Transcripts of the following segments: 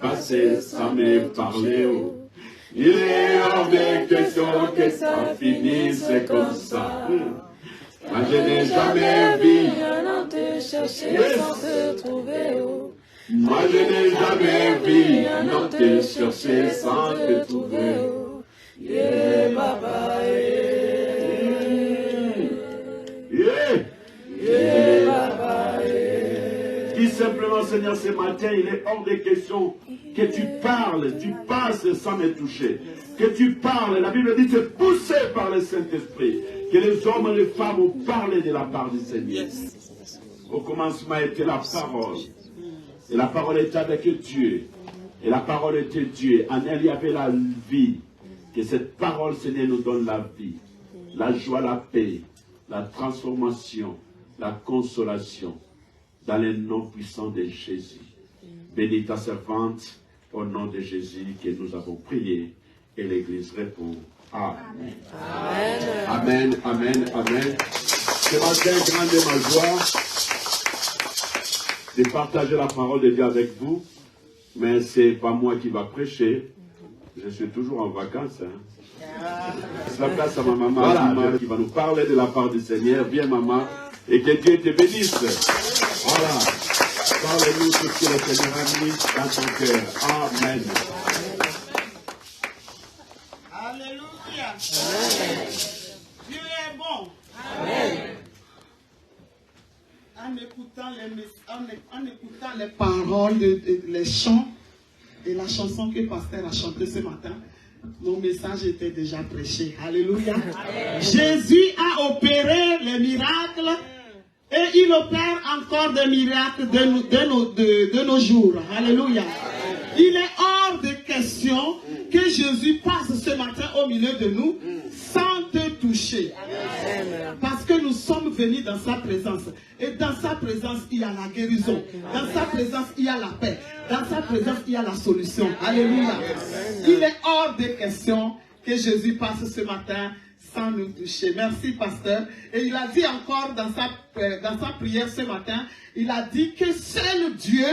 passé sans me parler. Oh. Il est hors de question que ça finisse comme ça. Moi je n'ai jamais vu un homme te chercher sans te trouver. Oh. Moi je n'ai jamais vu un homme te chercher sans te trouver. Oh. Yeah, papa, Dis simplement, Seigneur, ce matin, il est hors de question que tu parles, tu passes sans me toucher. Que tu parles, la Bible dit, c'est poussé par le Saint-Esprit. Que les hommes et les femmes ont parlé de la part du Seigneur. Au commencement était la parole. Et la parole était avec Dieu. Et la parole était Dieu. En elle, il y avait la vie. Que cette parole, Seigneur, nous donne la vie. La joie, la paix, la transformation, la consolation. Dans le nom puissant de Jésus. Bénis ta servante au nom de Jésus que nous avons prié et l'Église répond. Amen. Amen. Amen. Amen. Amen. Ce matin, grande est ma joie de partager la parole de Dieu avec vous, mais ce n'est pas moi qui va prêcher. Je suis toujours en vacances. C'est la place à ma maman voilà, qui va nous parler de la part du Seigneur. Viens maman, et que Dieu te bénisse. Voilà. Parle-nous ce que le Seigneur a mis dans ton cœur. Amen. Alléluia. Dieu est bon. Amen. En écoutant les paroles, les chants et la chanson que le pasteur a chantée ce matin, mon message était déjà prêché. Alléluia. Amen. Jésus a opéré les miracles. Et il opère encore des miracles de nos jours. Alléluia. Il est hors de question que Jésus passe ce matin au milieu de nous sans te toucher. Parce que nous sommes venus dans sa présence. Et dans sa présence, il y a la guérison. Dans sa présence, il y a la paix. Dans sa présence, il y a la solution. Alléluia. Il est hors de question que Jésus passe ce matin sans nous toucher. Merci, pasteur. Et il a dit encore dans sa prière ce matin, il a dit que c'est le Dieu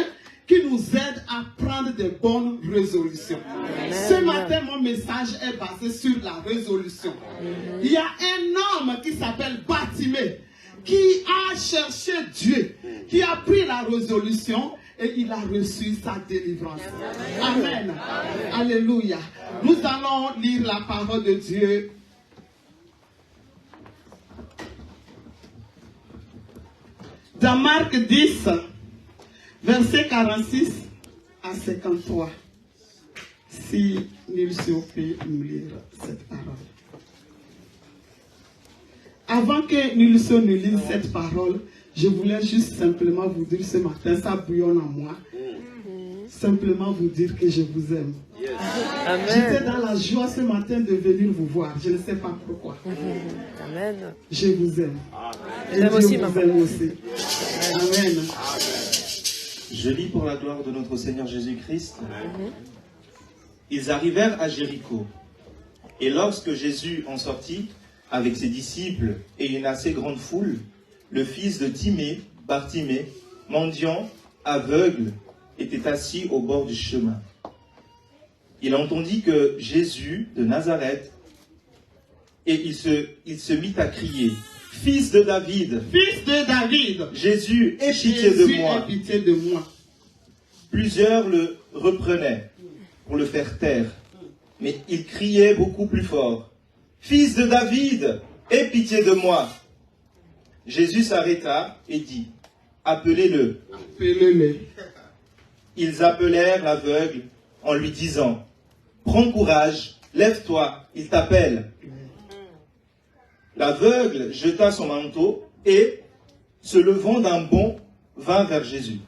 qui nous aide à prendre de bonnes résolutions. Amen. Ce matin, mon message est basé sur la résolution. Amen. Il y a un homme qui s'appelle Bartimée, qui a cherché Dieu, qui a pris la résolution et il a reçu sa délivrance. Amen. Amen. Alléluia. Nous allons lire la parole de Dieu. Dans Marc 10, verset 46 à 53. Si Nilsio peut nous lire cette parole. Avant que Nilsio nous lise cette parole, je voulais juste simplement vous dire ce matin, ça bouillonne en moi. Simplement vous dire que je vous aime. Yes. J'étais dans la joie ce matin de venir vous voir. Je ne sais pas pourquoi. Amen. Je vous aime. Et Dieu aussi, vous aime aussi. Amen. Je lis pour la gloire de notre Seigneur Jésus-Christ. Ils arrivèrent à Jéricho. Et lorsque Jésus en sortit, avec ses disciples et une assez grande foule, le fils de Timée, Bartimée, mendiant, aveugle, était assis au bord du chemin. Il entendit que Jésus de Nazareth, et il se mit à crier, « Fils de David, fils de David, Jésus, aie pitié de moi. » Aie pitié de moi. Plusieurs le reprenaient pour le faire taire, mais il criait beaucoup plus fort, « Fils de David, aie pitié de moi. » Jésus s'arrêta et dit, « Appelez-le. » Appelez-le. Ils appelèrent l'aveugle en lui disant, « Prends courage, lève-toi, il t'appelle. » L'aveugle jeta son manteau et, se levant d'un bond, vint vers Jésus.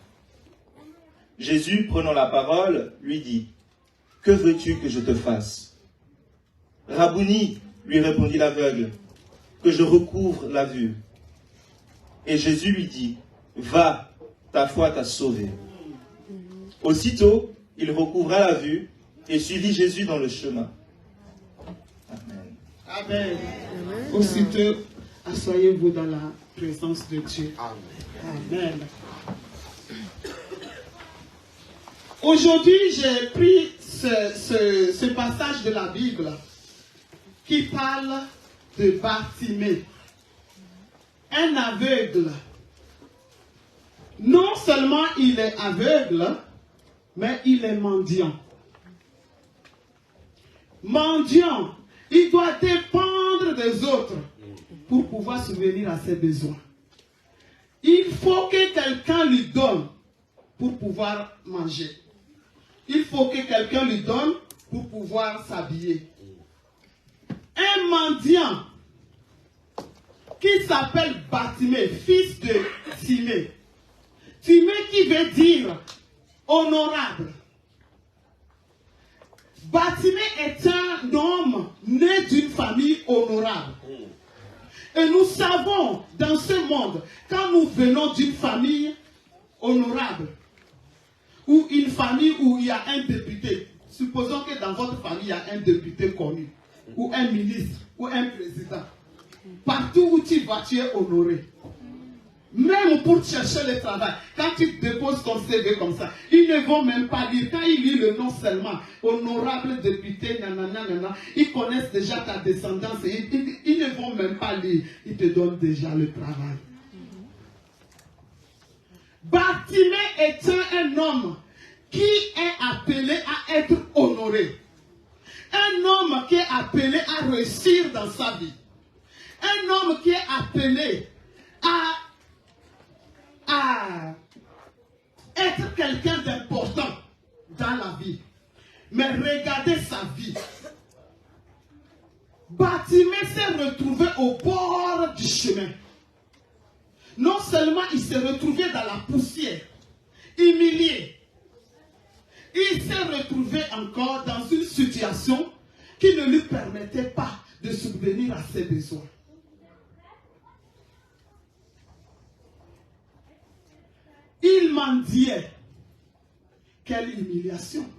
Jésus, prenant la parole, lui dit, « Que veux-tu que je te fasse ?» « Rabouni, lui répondit l'aveugle, « que je recouvre la vue. » Et Jésus lui dit, « Va, ta foi t'a sauvé. » Aussitôt, il recouvra la vue et suivit Jésus dans le chemin. Amen. Amen. Aussitôt, asseyez-vous dans la présence de Dieu. Amen. Amen. Aujourd'hui, j'ai pris ce passage de la Bible qui parle de Bartimée, un aveugle. Non seulement il est aveugle, mais il est mendiant. Mendiant, il doit dépendre des autres pour pouvoir subvenir à ses besoins. Il faut que quelqu'un lui donne pour pouvoir manger. Il faut que quelqu'un lui donne pour pouvoir s'habiller. Un mendiant qui s'appelle Bartimée, fils de Timée. Timée qui veut dire honorable. Bartimée est un homme né d'une famille honorable. Et nous savons dans ce monde, quand nous venons d'une famille honorable, ou une famille où il y a un député, supposons que dans votre famille il y a un député connu, ou un ministre, ou un président. Partout où tu vas, tu es honoré. Même pour chercher le travail, quand tu déposes ton CV comme ça, ils ne vont même pas lire. Quand ils lisent le nom seulement, honorable député, nanana, ils connaissent déjà ta descendance et ils ne vont même pas lire. Ils te donnent déjà le travail. Bartimée est un homme qui est appelé à être honoré. Un homme qui est appelé à réussir dans sa vie. Un homme qui est appelé à être quelqu'un d'important dans la vie. Mais regardez sa vie. Bartimée s'est retrouvé au bord du chemin. Non seulement il s'est retrouvé dans la poussière, humilié, il s'est retrouvé encore dans une situation qui ne lui permettait pas de subvenir à ses besoins. Il mendiait. Quelle humiliation.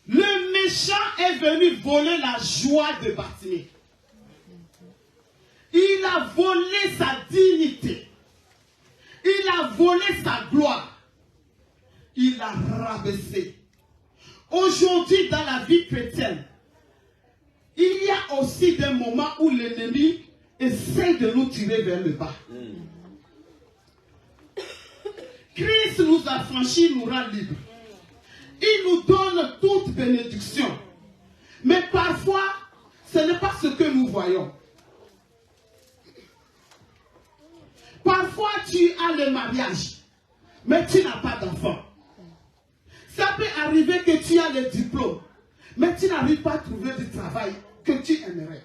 Le méchant est venu voler la joie de Bartimée. Il a volé sa dignité. Il a volé sa gloire. Il a rabaissé. Aujourd'hui, dans la vie chrétienne, il y a aussi des moments où l'ennemi essaie de nous tirer vers le bas. Christ nous a franchis, nous rend libres. Il nous donne toute bénédiction. Mais parfois, ce n'est pas ce que nous voyons. Parfois, tu as le mariage, mais tu n'as pas d'enfant. Ça peut arriver que tu as le diplôme, mais tu n'arrives pas à trouver du travail que tu aimerais.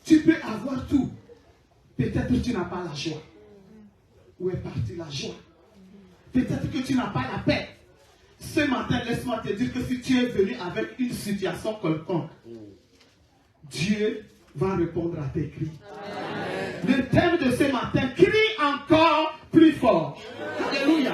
Tu peux avoir tout. Peut-être que tu n'as pas la joie. Où est partie la joie? Peut-être que tu n'as pas la paix. Ce matin, laisse-moi te dire que si tu es venu avec une situation quelconque, Dieu va répondre à tes cris. Amen. Le thème de ce matin, crie encore plus fort. Alléluia.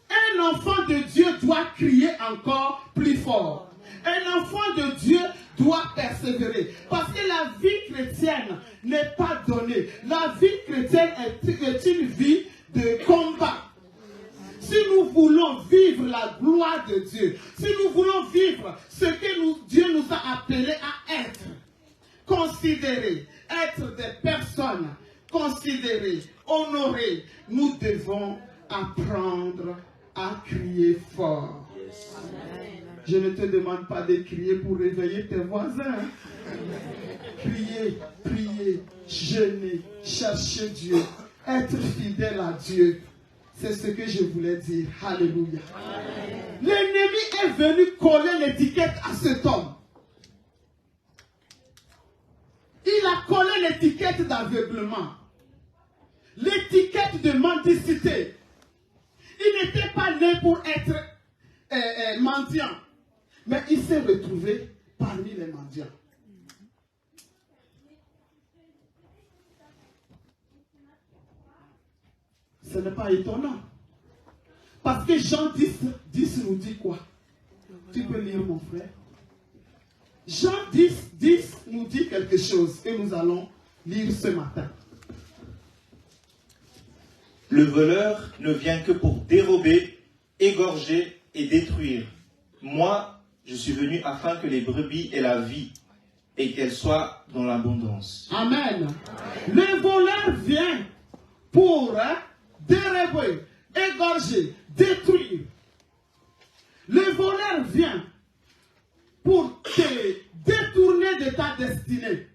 Un enfant de Dieu doit crier encore plus fort. Un enfant de Dieu doit persévérer. Parce que la vie chrétienne n'est pas donnée. La vie chrétienne est une vie de combat. Si nous voulons vivre la gloire de Dieu, si nous voulons vivre ce que Dieu nous a appelés à être, considérer, être des personnes considérées, honorées, nous devons apprendre à crier fort. Je ne te demande pas de crier pour réveiller tes voisins. Crier, prier, jeûner, chercher Dieu, être fidèle à Dieu. C'est ce que je voulais dire. Alléluia. L'ennemi est venu coller l'étiquette à cet homme. Il a collé l'étiquette d'aveuglement. L'étiquette de mendicité. Il n'était pas né pour être mendiant. Mais il s'est retrouvé parmi les mendiants. Ce n'est pas étonnant. Parce que Jean 10 nous dit quoi? Tu peux lire, mon frère. Jean 10 nous dit quelque chose que nous allons lire ce matin. Le voleur ne vient que pour dérober, égorger et détruire. Moi, je suis venu afin que les brebis aient la vie et qu'elles soient dans l'abondance. Amen. Le voleur vient pour dérober, égorger, détruire. Le voleur vient pour te détourner de ta destinée.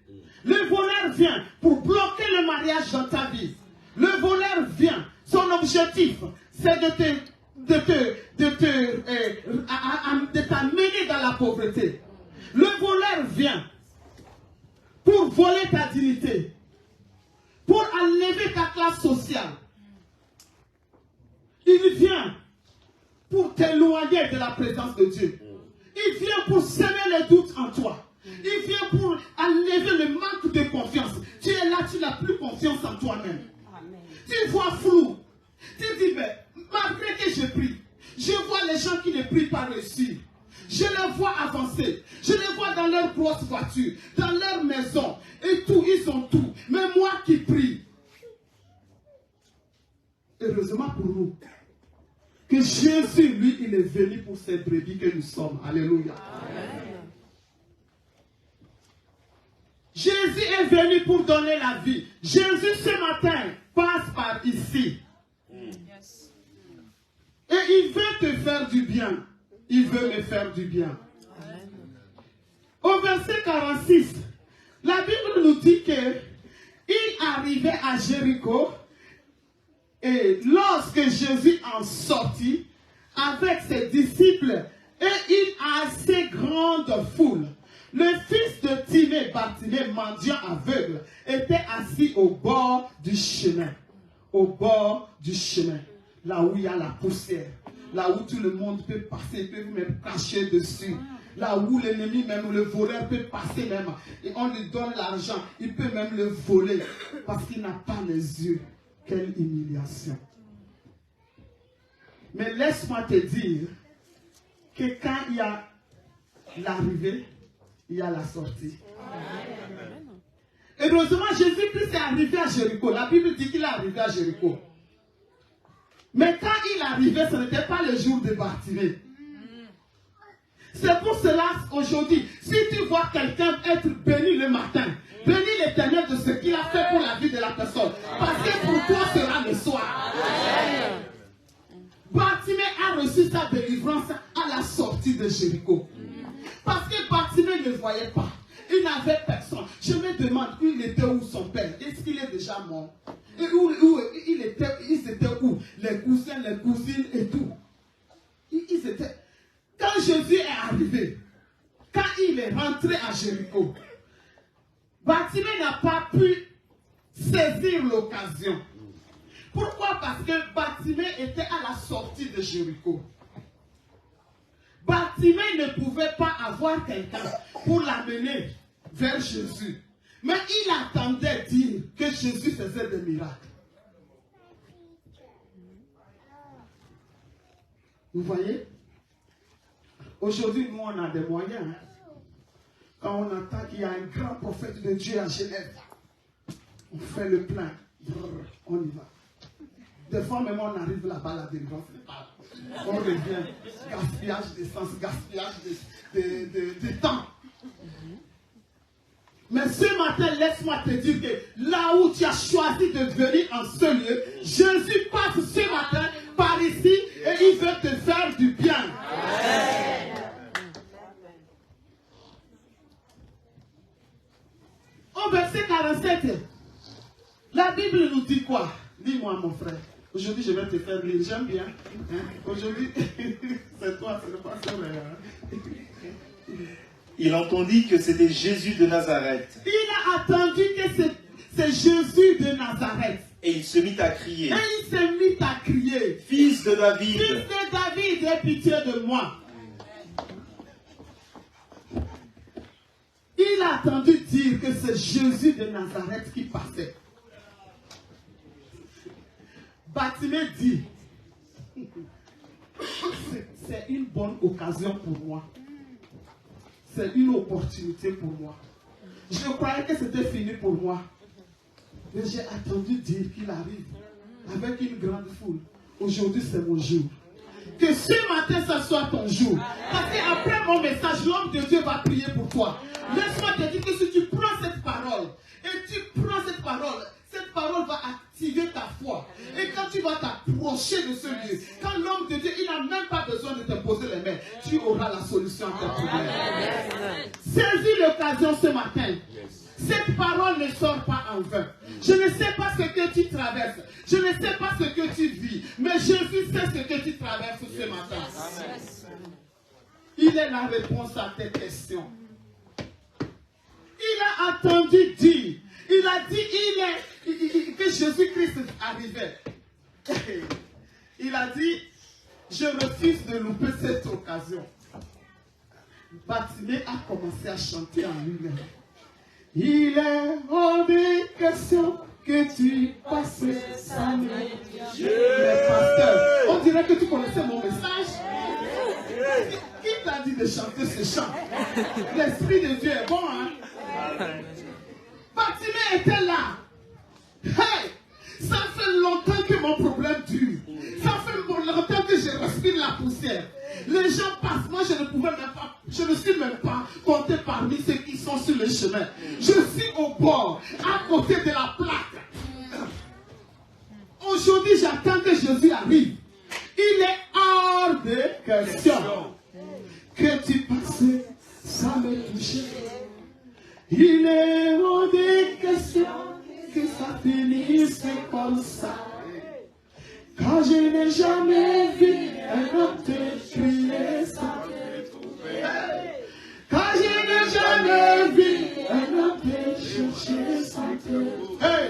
Le voleur vient pour bloquer le mariage dans ta vie. Le voleur vient, son objectif, c'est de t'amener dans la pauvreté. Le voleur vient pour voler ta dignité, pour enlever ta classe sociale. Il vient pour t'éloigner de la présence de Dieu. Il vient pour semer le doute en toi. Il vient pour enlever le manque de confiance. Tu es là, tu n'as plus confiance en toi-même. Tu vois flou. Tu dis, mais malgré que je prie, je vois les gens qui ne prient pas réussir. Je les vois avancer. Je les vois dans leur grosse voiture, dans leur maison. Et tout, ils ont tout. Mais moi qui prie. Heureusement pour nous, que Jésus, lui, il est venu pour ces brebis que nous sommes. Alléluia. Amen. Jésus est venu pour donner la vie. Jésus, ce matin, passe par ici. Et il veut te faire du bien. Il veut me faire du bien. Amen. Au verset 46, la Bible nous dit que il arrivait à Jéricho et lorsque Jésus en sortit avec ses disciples et une assez grande foule, le fils de Timée, Bartimée, mendiant aveugle, était assis au bord du chemin. Au bord du chemin. Là où il y a la poussière. Là où tout le monde peut passer, peut même cracher dessus. Là où l'ennemi, même le voleur, peut passer même. Et on lui donne l'argent. Il peut même le voler. Parce qu'il n'a pas les yeux. Quelle humiliation. Mais laisse-moi te dire que quand il y a l'arrivée, il y a la sortie. Heureusement, Jésus-Christ est arrivé à Jéricho. La Bible dit qu'il est arrivé à Jéricho. Mais quand il arrivait, ce n'était pas le jour de Bartimée. C'est pour cela, aujourd'hui, si tu vois quelqu'un être béni le matin, bénis l'Éternel de ce qu'il a fait pour la vie de la personne. Parce que pour toi sera le soir. Bartimée a reçu sa délivrance à la sortie de Jéricho. Parce que Bartimée ne voyait pas. Il n'avait personne. Je me demande où il était, où son père. Est-ce qu'il est déjà mort? Et ils étaient où? Les cousins, les cousines et tout. Ils étaient... Quand Jésus est arrivé, quand il est rentré à Jéricho, Bartimée n'a pas pu saisir l'occasion. Pourquoi? Parce que Bartimée était à la sortie de Jéricho. Bartimée ne pouvait pas avoir quelqu'un pour l'amener vers Jésus. Mais il attendait dire que Jésus faisait des miracles. Vous voyez? Aujourd'hui, nous, on a des moyens. Hein? Quand on entend qu'il y a un grand prophète de Dieu à Genève, on fait le plein. On y va. Des fois, même on arrive là-bas, la délivrance n'est pas là. On revient. Gaspillage d'essence, gaspillage de temps. Mais ce matin, laisse-moi te dire que là où tu as choisi de venir en ce lieu, Jésus passe ce matin par ici et il veut te faire du bien. Amen. Au verset 47, la Bible nous dit quoi? Dis-moi mon frère. Aujourd'hui, je vais te faire lire. J'aime bien. Hein? Aujourd'hui, c'est toi, c'est le pasteur. Il entendit que c'était Jésus de Nazareth. Il a entendu que c'est Jésus de Nazareth. Et il se mit à crier. Et il s'est mis à crier. Fils de David. Fils de David, aie pitié de moi. Il a entendu dire que c'est Jésus de Nazareth qui passait. Bartimée dit, c'est une bonne occasion pour moi. C'est une opportunité pour moi. Je croyais que c'était fini pour moi. Mais j'ai attendu dire qu'il arrive avec une grande foule. Aujourd'hui, c'est mon jour. Que ce matin, ça soit ton jour. Parce qu'après mon message, l'homme de Dieu va prier pour toi. Laisse-moi te dire que si tu prends cette parole, et tu prends cette parole va activer ta foi. Et quand tu vas t'approcher de ce lieu, quand l'homme de Dieu, il n'a même pas besoin de te poser les mains, tu auras la solution à tes problèmes. Saisis l'occasion ce matin. Cette parole ne sort pas en vain. Je ne sais pas ce que tu traverses. Je ne sais pas ce que tu vis. Mais Jésus sait ce que tu traverses ce matin. Il est la réponse à tes questions. Il a attendu dire. Il a dit que Jésus-Christ arrivait. Il a dit, je refuse de louper cette occasion. Bartimée a commencé à chanter en lui-même. Il est hors de question que tu passes sans nous. Mais pasteur, on dirait que tu connaissais mon message. Qui t'a dit de chanter ce chant? L'Esprit de Dieu est bon, hein? Bartimée était là. Hey! Ça fait longtemps que mon problème dure. Ça fait longtemps que je respire la poussière. Les gens passent, moi je ne suis même pas compté parmi ceux qui sont sur le chemin. Je suis au bord, à côté de la plaque. Aujourd'hui, j'attends que Jésus arrive. Il est hors de question que tu passes sans me toucher. Il est hors de question que ça finisse comme ça. Car je n'ai jamais vu un homme te crier sans te trouver. Car je n'ai jamais vu un homme te chercher sans te trouver.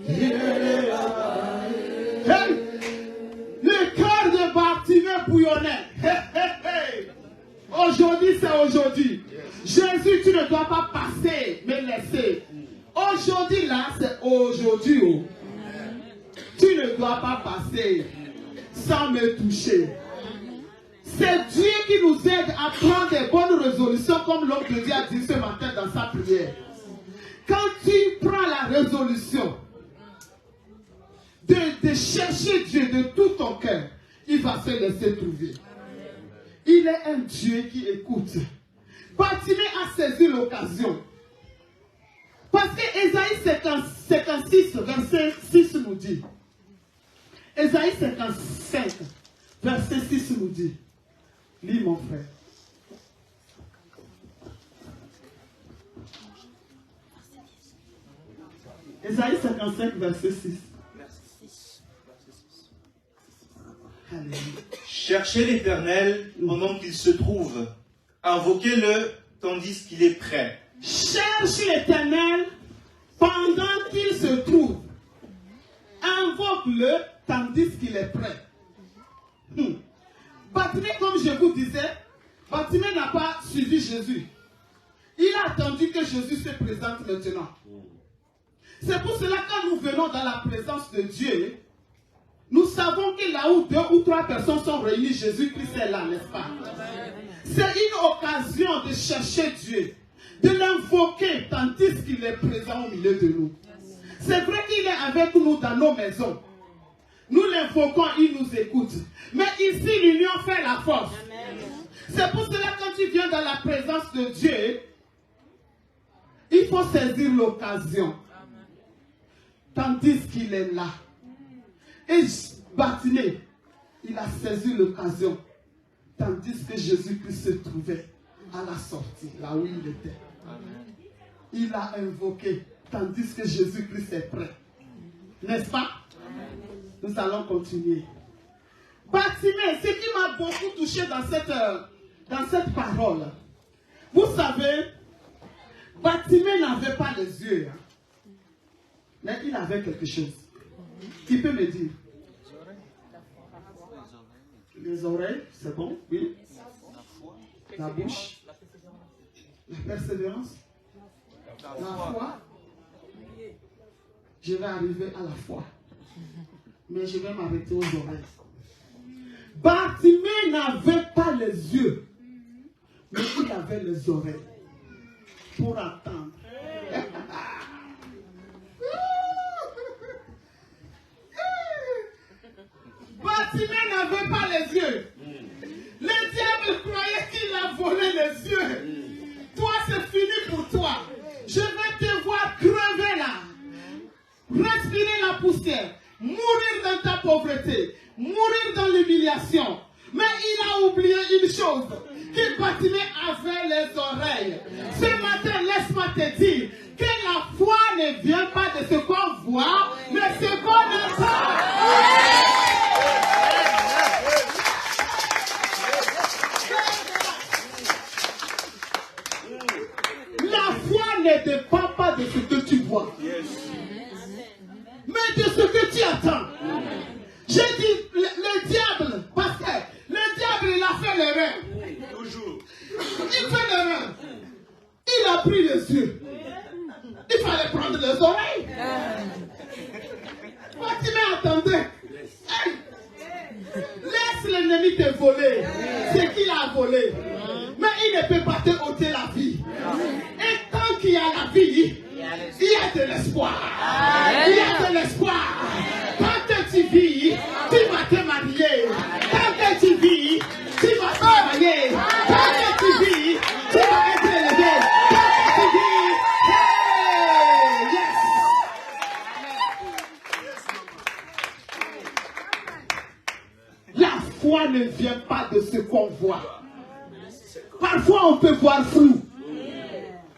Il est là. Le cœur de Bartimée bouillonnait. Aujourd'hui, c'est aujourd'hui. Jésus, tu ne dois pas passer, me laisser. Aujourd'hui, là, c'est aujourd'hui. Oh. Tu ne dois pas passer sans me toucher. C'est Dieu qui nous aide à prendre des bonnes résolutions comme l'homme de Dieu a dit ce matin dans sa prière. Quand tu prends la résolution de chercher Dieu de tout ton cœur, il va se laisser trouver. Il est un Dieu qui écoute. Bartimée a saisi l'occasion. Parce que Ésaïe 56, verset 6 nous dit. Ésaïe 55, verset 6 nous dit. Lis mon frère. Ésaïe 55, verset 6. Alléluia. Cherchez l'Éternel pendant qu'il se trouve. Invoquez-le tandis qu'il est prêt. Cherche l'Éternel pendant qu'il se trouve. Invoque-le tandis qu'il est prêt. Bartimée, comme je vous disais, Bartimée n'a pas suivi Jésus. Il a attendu que Jésus se présente maintenant. C'est pour cela que quand nous venons dans la présence de Dieu, nous savons que là où 2 ou 3 personnes sont réunies, Jésus-Christ est là, n'est-ce pas? C'est une occasion de chercher Dieu, de l'invoquer tandis qu'il est présent au milieu de nous. C'est vrai qu'il est avec nous dans nos maisons. Nous l'invoquons, il nous écoute. Mais ici, l'union fait la force. C'est pour cela que quand tu viens dans la présence de Dieu, il faut saisir l'occasion. Tandis qu'il est là. Et Bartimée, il a saisi l'occasion. Tandis que Jésus-Christ se trouvait à la sortie, là où il était. Il a invoqué, tandis que Jésus-Christ est prêt. N'est-ce pas? Nous allons continuer. Bartimée, ce qui m'a beaucoup touché dans cette parole, vous savez, Bartimée n'avait pas les yeux, hein, mais il avait quelque chose. Qui peut me dire? Les oreilles, c'est bon, oui. La bouche, la persévérance, la foi. Je vais arriver à la foi. Mais je vais m'arrêter aux oreilles. Bartimée n'avait pas les yeux, mais il avait les oreilles pour attendre. Bartimée n'avait pas les yeux. Le diable croyait qu'il a volé les yeux. Toi, c'est fini pour toi. Je vais te voir crever là. Respirer la poussière. Mourir dans ta pauvreté. Mourir dans l'humiliation. Mais il a oublié une chose. Que Bartimée avait les oreilles. Ce matin, laisse-moi te dire que la foi ne vient pas de ce qu'on voit, mais ce qu'on entend. La foi ne dépend pas de ce que tu vois, mais de ce que tu attends. J'ai dit, le diable, parce que le diable, il a fait l'erreur. Il fait l'erreur. Il a pris les yeux. Il fallait prendre les oreilles. Bartimée attendait. Hey. Laisse l'ennemi te voler. C'est qu'il a volé. Mais il ne peut pas te ôter la vie. Et tant qu'il y a la vie, il y a de l'espoir. Il y a de l'espoir. Tant que tu vis, tu vas te marier. Tant que tu vis, tu vas travailler. Tant que tu vis, tu vas être élevé. Tant que tu vis, hey, yes. La foi ne vient pas de ce qu'on voit. Parfois, on peut voir flou.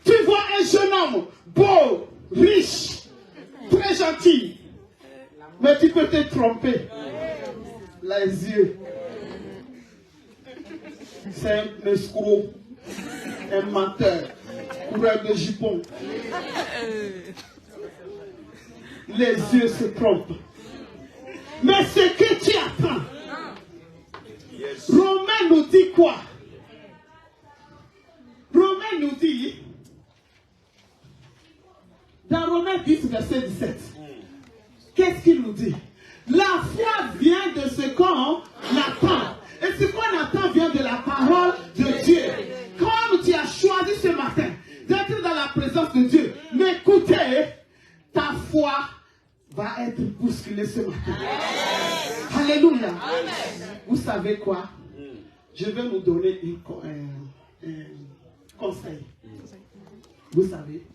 Tu vois un jeune homme beau, riche, très gentil. Mais tu peux te tromper. Les yeux. C'est un escroc, un menteur, coureur de jupons. Les yeux se trompent. Mais ce que tu attends, Romain nous dit quoi? Romain nous dit, dans Romains 10, verset 17, qu'est-ce qu'il nous dit? La foi vient de ce qu'on attend. Et ce qu'on attend vient de la parole de Dieu. Comme tu as choisi ce matin d'être dans la présence de Dieu, mais écoutez, ta foi va être bousculée ce matin. Alléluia. Vous savez quoi? Je vais vous donner un conseil. Vous savez,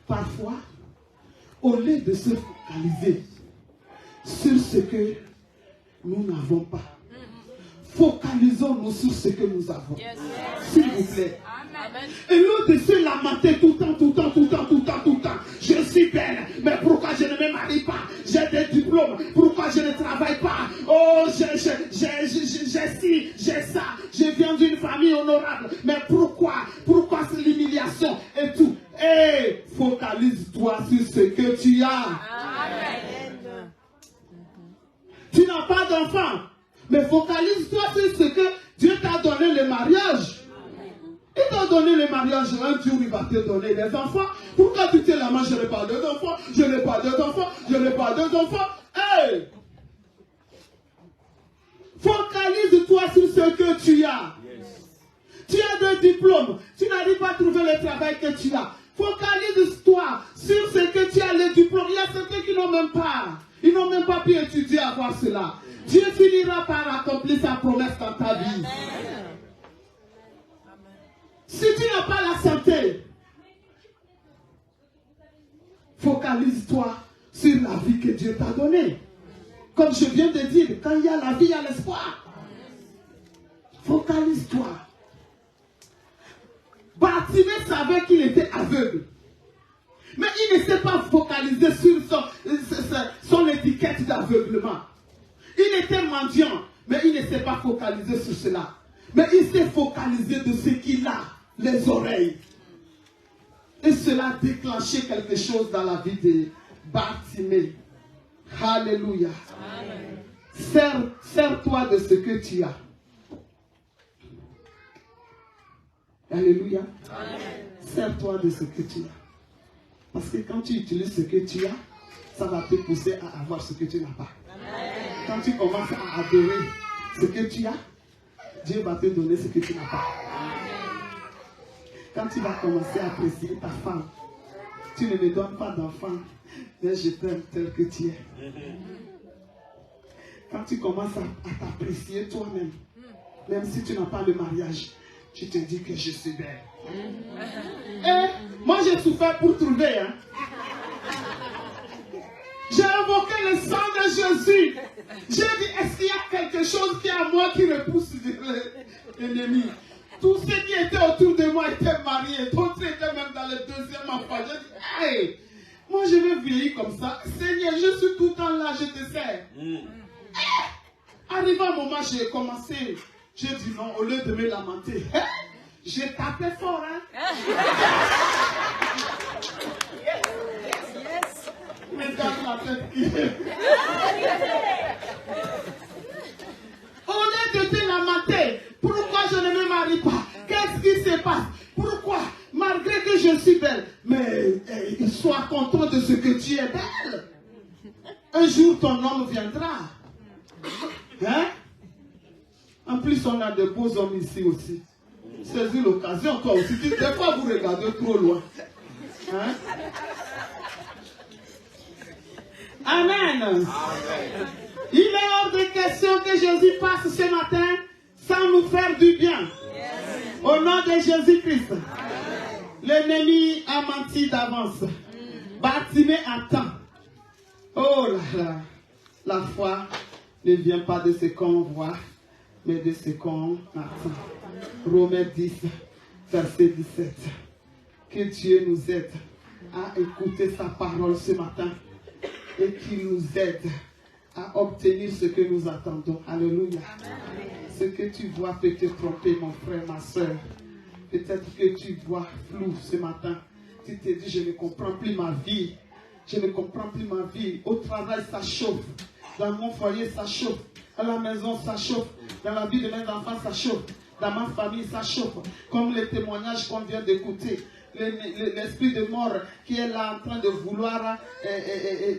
parfois, au lieu de se focaliser sur ce que nous n'avons pas, focalisons-nous sur ce que nous avons. S'il vous plaît. Et lieu de se lamenter tout le temps. Je suis belle, mais pourquoi je ne me marie pas? J'ai des diplômes, pourquoi je ne travaille pas? Oh, j'ai ci, j'ai ça. Je viens d'une famille honorable, mais pourquoi? Pourquoi c'est l'humiliation et tout? Et focalise-toi sur ce que tu as. Amen. Tu n'as pas d'enfant, mais focalise-toi sur ce que Dieu t'a donné, le mariage. Il t'a donné le mariage, un jour il va te donner des enfants. Pourquoi tu te lamentes? Je n'ai pas deux enfants, je n'ai pas deux enfants, je n'ai pas deux enfants. Hey! Focalise-toi sur ce que tu as. Tu as des diplômes, tu n'arrives pas à trouver le travail que tu as. Focalise-toi sur ce que tu as, les diplômes. Il y a certains qui n'ont même pas. Ils n'ont même pas pu étudier à voir cela. Dieu finira par accomplir sa promesse dans ta vie. Si tu n'as pas la santé, focalise-toi sur la vie que Dieu t'a donnée. Comme je viens de dire, quand il y a la vie, il y a l'espoir. Focalise-toi. Bartimée savait qu'il était aveugle. Mais il ne s'est pas focalisé sur son étiquette d'aveuglement. Il était mendiant, mais il ne s'est pas focalisé sur cela. Mais il s'est focalisé de ce qu'il a, les oreilles. Et cela a déclenché quelque chose dans la vie de Bartimée. Alléluia. Sers-toi de ce que tu as. Alléluia. Sers-toi de ce que tu as. Parce que quand tu utilises ce que tu as, ça va te pousser à avoir ce que tu n'as pas. Quand tu commences à adorer ce que tu as, Dieu va te donner ce que tu n'as pas. Quand tu vas commencer à apprécier ta femme, tu ne me donnes pas d'enfant, mais je t'aime tel que tu es. quand tu commences à t'apprécier toi-même, même si tu n'as pas le mariage, tu te dis que je suis belle. Et moi, j'ai souffert pour trouver. Hein. J'ai invoqué le sang de Jésus. J'ai dit, est-ce qu'il y a quelque chose qui est à moi qui repousse l'ennemi? Tous ceux qui étaient autour de moi étaient mariés. D'autres étaient même dans le deuxième enfant. J'ai dit, hey, moi je vais vieillir comme ça. Seigneur, je suis tout le temps là, je te sers. Arrivé un moment, j'ai commencé. J'ai dit non, au lieu de me lamenter. J'ai tapé fort. Hein? Regarde la tête qui est. Au lieu de te lamenter, pourquoi je ne me marie pas? Qu'est-ce qui se passe? Pourquoi? Malgré que je suis belle, mais sois content de ce que tu es belle. Un jour, ton homme viendra. Hein? En plus, on a de beaux hommes ici aussi. Saisis l'occasion, toi aussi. Des fois, vous regardez trop loin. Hein? Amen. Amen. Il est hors de question que Jésus passe ce matin sans nous faire du bien. Yes. Au nom de Jésus-Christ. L'ennemi a menti d'avance. Bartimée attend. Oh là là. La foi ne vient pas de ce qu'on voit, mais de ce qu'on attend. Romains 10, verset 17. Que Dieu nous aide à écouter sa parole ce matin et qu'il nous aide à obtenir ce que nous attendons. Alléluia. Ce que tu vois peut te tromper, mon frère, ma soeur. Peut-être que tu vois flou ce matin. Tu te dis, je ne comprends plus ma vie. Je ne comprends plus ma vie. Au travail, ça chauffe. Dans mon foyer, ça chauffe. À la maison, ça chauffe. Dans la vie de mes enfants, ça chauffe. Dans ma famille, ça chauffe. Comme les témoignages qu'on vient d'écouter. L'esprit de mort qui est là en train de vouloir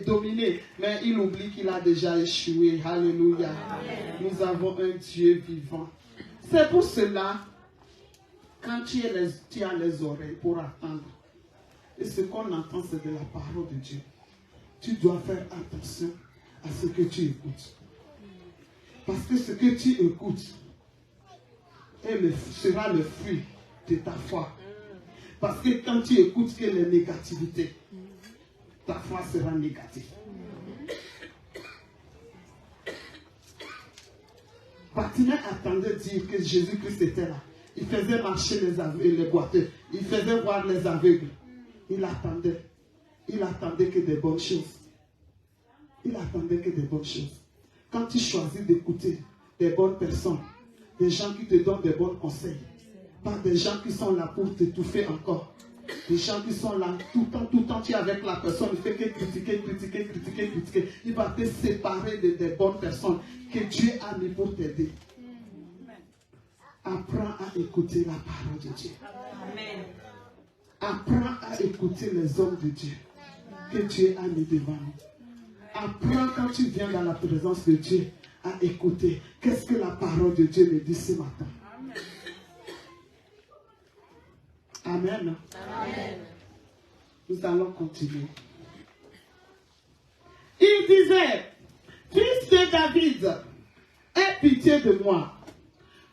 dominer. Mais il oublie qu'il a déjà échoué. Alléluia. Nous avons un Dieu vivant. C'est pour cela, quand tu as les oreilles pour attendre, et ce qu'on entend, c'est de la parole de Dieu. Tu dois faire attention à ce que tu écoutes. Parce que ce que tu écoutes sera le fruit de ta foi. Parce que quand tu écoutes que les négativités, ta foi sera négative. Bartimée attendait dire que Jésus-Christ était là. Il faisait marcher les boiteux. Il faisait voir les aveugles. Il attendait. Il attendait que des bonnes choses. Il attendait que des bonnes choses. Quand tu choisis d'écouter des bonnes personnes, des gens qui te donnent des bons conseils, pas des gens qui sont là pour t'étouffer encore. Des gens qui sont là tout le temps, tu es avec la personne, il fait que critiquer. Il va te séparer des bonnes personnes que Dieu a mis pour t'aider. Apprends à écouter la parole de Dieu. Amen. Apprends à écouter les hommes de Dieu que Dieu a mis devant nous. Apprends quand tu viens dans la présence de Dieu à écouter. Qu'est-ce que la parole de Dieu me dit ce matin? Amen. Amen. Nous allons continuer. Il disait, fils de David, aie pitié de moi.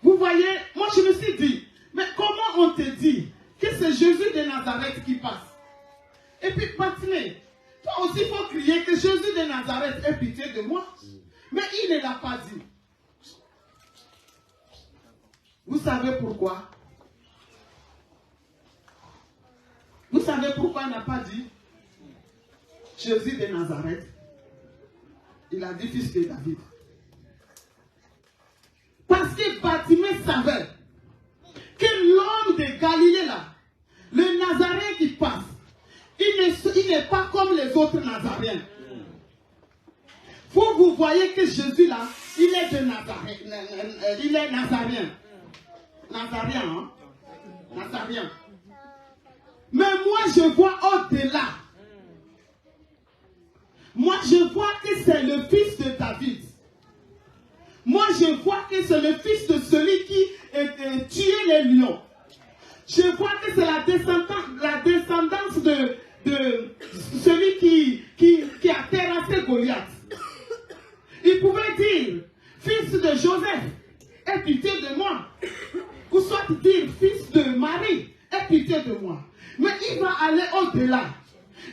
Vous voyez, moi je me suis dit, mais comment on te dit que c'est Jésus de Nazareth qui passe? Et puis Bartimée, toi aussi il faut crier que Jésus de Nazareth ait pitié de moi. Mais il ne l'a pas dit. Vous savez pourquoi? Vous savez pourquoi il n'a pas dit Jésus de Nazareth? Il a dit fils de David. Parce que Bartimée savait que l'homme de Galilée là, le Nazaréen qui passe, il n'est pas comme les autres Nazaréens. Vous voyez que Jésus là, il est de Nazareth, il est Nazaréen. Nazaréen, hein? Nazaréen. Mais moi je vois au-delà. Moi je vois que c'est le fils de David. Moi je vois que c'est le fils de celui qui tuait les lions. Je vois que c'est la descendance de celui qui a terrassé Goliath. Il pouvait dire,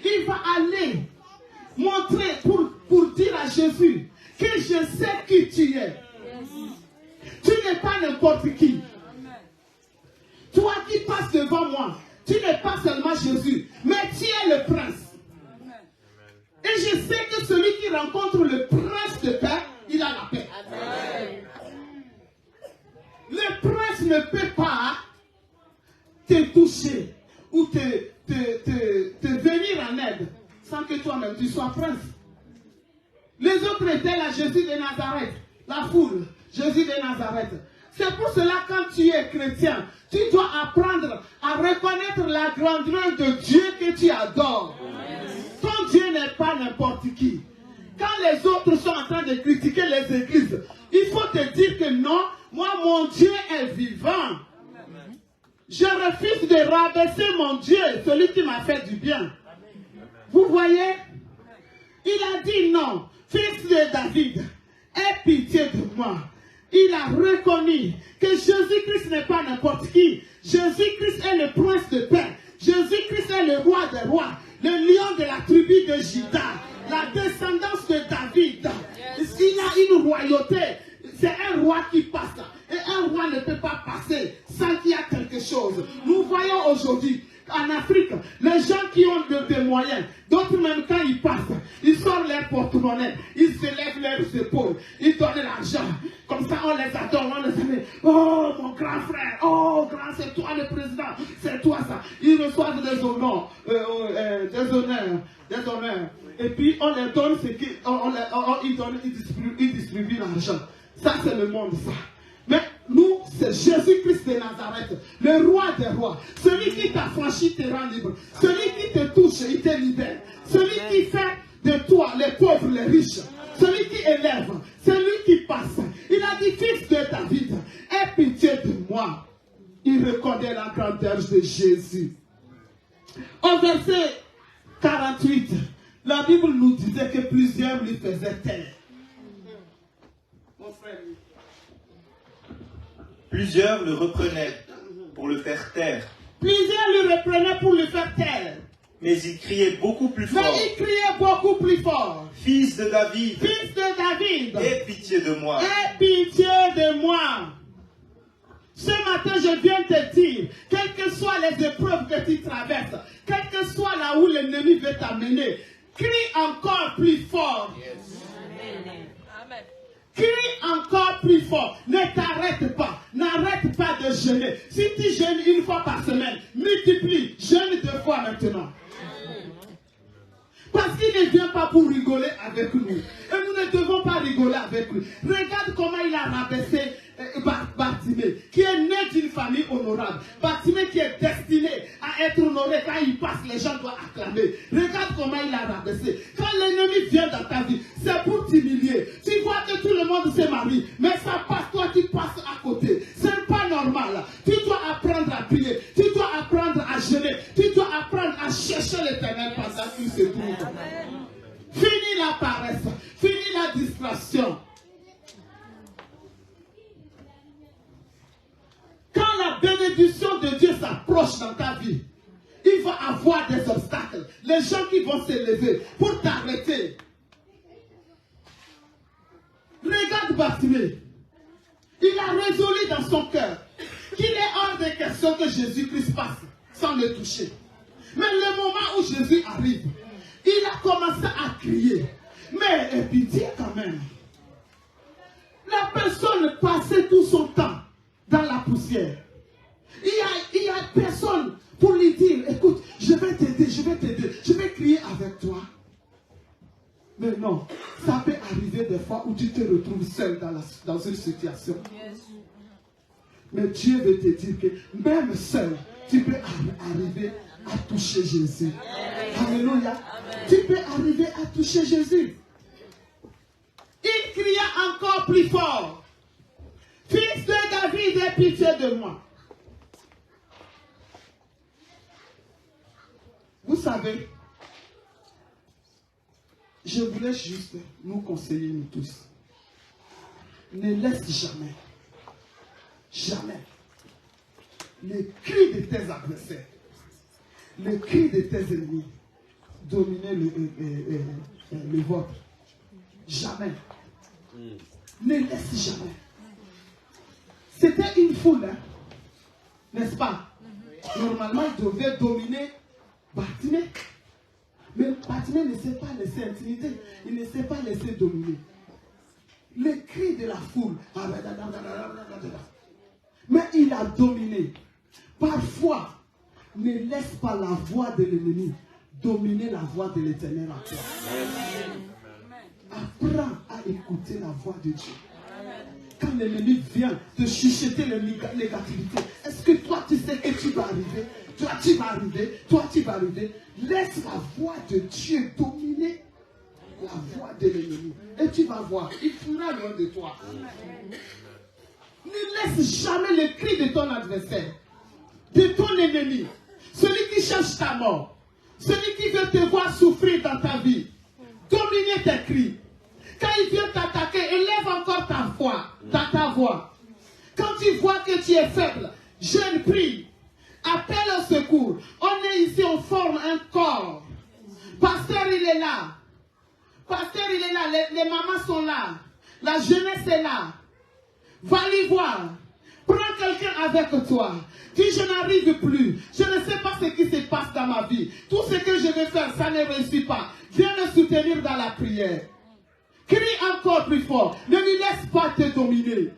Il va aller montrer pour dire à Jésus que je sais qui tu es. Tu n'es pas n'importe qui. Toi qui passes devant moi, tu n'es pas seulement Jésus, mais tu es le prince. Et je sais que celui qui rencontre le prince de paix, il a la paix. Le prince ne peut pas te toucher ou te venir en aide sans que toi-même tu sois prince. Les autres étaient là, Jésus de Nazareth, la foule, Jésus de Nazareth. C'est pour cela quand tu es chrétien, tu dois apprendre à reconnaître la grandeur de Dieu que tu adores. Ton Dieu n'est pas n'importe qui. Quand les autres sont en train de critiquer les églises, il faut te dire que non, moi mon Dieu est vivant. Je refuse de rabaisser mon Dieu, celui qui m'a fait du bien. Vous voyez? Il a dit non, fils de David, aie pitié de moi. Il a reconnu que Jésus-Christ n'est pas n'importe qui. Jésus-Christ est le prince de paix. Jésus-Christ est le roi des rois, le lion de la tribu de Juda, la descendance de David. Il a une royauté. C'est un roi qui passe. Et un roi ne peut pas passer sans qu'il y ait quelque chose. Nous voyons aujourd'hui, en Afrique, les gens qui ont des moyens, d'autres même quand ils passent, ils sortent leur porte-monnaie, ils se lèvent leurs épaules, ils donnent l'argent. Comme ça, on les adore, on les aime. Oh, mon grand frère, oh, grand, c'est toi le président, c'est toi ça. Ils reçoivent des honneurs, des honneurs. Et puis, on les donne ce qu'ils distribuent l'argent. Ça, c'est le monde, ça. Mais nous, c'est Jésus-Christ de Nazareth, le roi des rois. Celui qui t'a franchi te rend libre. Celui qui te touche, il te libère. Celui qui fait de toi les pauvres, les riches. Celui qui élève, celui qui passe. Il a dit, fils de David, aie pitié de moi. Il reconnaît la grandeur de Jésus. Au verset 48, la Bible nous disait que plusieurs lui faisaient taire. Mon frère, plusieurs le reprenaient pour le faire taire. Plusieurs le reprenaient pour le faire taire. Mais il criait beaucoup plus fort. Mais il criait beaucoup plus fort. Fils de David. Fils de David. Aie pitié de moi. Aie pitié de moi. Ce matin, je viens te dire, quelles que soient les épreuves que tu traverses, quel que soit là où l'ennemi veut t'amener, crie encore plus fort. Yes. Amen. Crie encore plus fort. Ne t'arrête pas. N'arrête pas de jeûner. Si tu jeûnes une fois par semaine, multiplie. Jeûne 2 fois maintenant. Parce qu'il ne vient pas pour rigoler avec nous. Et nous ne devons pas rigoler avec lui. Regarde comment il a rabaissé Bartimée, qui est né d'une famille honorable. Bartimée qui est destiné à être honoré. Quand il passe, les gens doivent acclamer. Regarde comment il a rabaissé. Quand l'ennemi vient dans ta vie, c'est pour t'humilier. Tu vois que tout le monde se marie, mais ça passe, toi tu passes à côté. C'est pas normal. Tu dois apprendre à prier. Tu dois apprendre à jeûner. Tu dois apprendre à chercher l'Éternel pendant qu'il se trouve. Fini la paresse. Fini la distraction. Quand la bénédiction de Dieu s'approche dans ta vie, il va avoir des obstacles. Les gens qui vont se lever pour t'arrêter. Regarde Bartimée. Il a résolu dans son cœur qu'il est hors de question que Jésus-Christ passe sans le toucher. Mais le moment où Jésus arrive, il a commencé à crier. Mais pitié quand même. La personne passait tout son temps dans la poussière. Il y a personne pour lui dire, écoute, je vais t'aider, je vais crier avec toi. Mais non, ça peut arriver des fois où tu te retrouves seul dans une situation. Mais Dieu veut te dire que même seul, tu peux arriver à toucher Jésus. Alléluia. Tu peux arriver à toucher Jésus. Il cria encore plus fort. Fils de David, aie pitié de moi. Vous savez, je voulais juste nous conseiller, nous tous. Ne laisse jamais les cris de tes adversaires, les cris de tes ennemis dominer le vôtre. Jamais. Ne laisse jamais. C'était une foule, hein? N'est-ce pas? Normalement, il devait dominer Bartimée. Mais Bartimée ne s'est pas laissé intimider. Il ne s'est pas laissé dominer. Les cris de la foule. Mais il a dominé. Parfois, ne laisse pas la voix de l'ennemi dominer la voix de l'Éternel en toi. Apprends à écouter la voix de Dieu. Quand l'ennemi vient te chuchoter la négativité, est-ce que toi tu sais que tu vas arriver? Toi tu vas arriver, toi tu vas arriver. Laisse la voix de Dieu dominer la voix de l'ennemi. Et tu vas voir, il fuira loin de toi. Ne laisse jamais le cri de ton adversaire, de ton ennemi, celui qui cherche ta mort, celui qui veut te voir souffrir dans ta vie. Dominer tes cris. Quand il vient t'attaquer, élève encore ta voix, ta voix. Quand tu vois que tu es faible, jeune, prie. Appelle au secours. On est ici, on forme un corps. Pasteur, il est là. Pasteur, il est là. Les mamans sont là. La jeunesse est là. Va lui voir. Prends quelqu'un avec toi. Dis, je n'arrive plus. Je ne sais pas ce qui se passe dans ma vie. Tout ce que je vais faire, ça ne réussit pas. Viens me soutenir dans la prière. Crie encore plus fort. Ne lui laisse pas te dominer.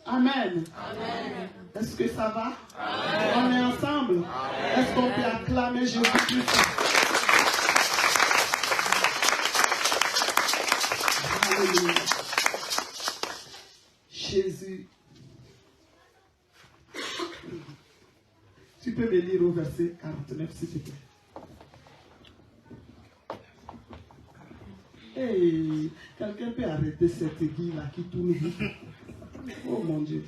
Amen. Amen. Est-ce que ça va? Amen. On est ensemble? Est-ce qu'on peut acclamer Jésus plus fort? Alléluia. Jésus. Tu peux me lire au verset 49 s'il te plaît. Hey, quelqu'un peut arrêter cette aiguille-là qui tourne vite. Oh mon Dieu.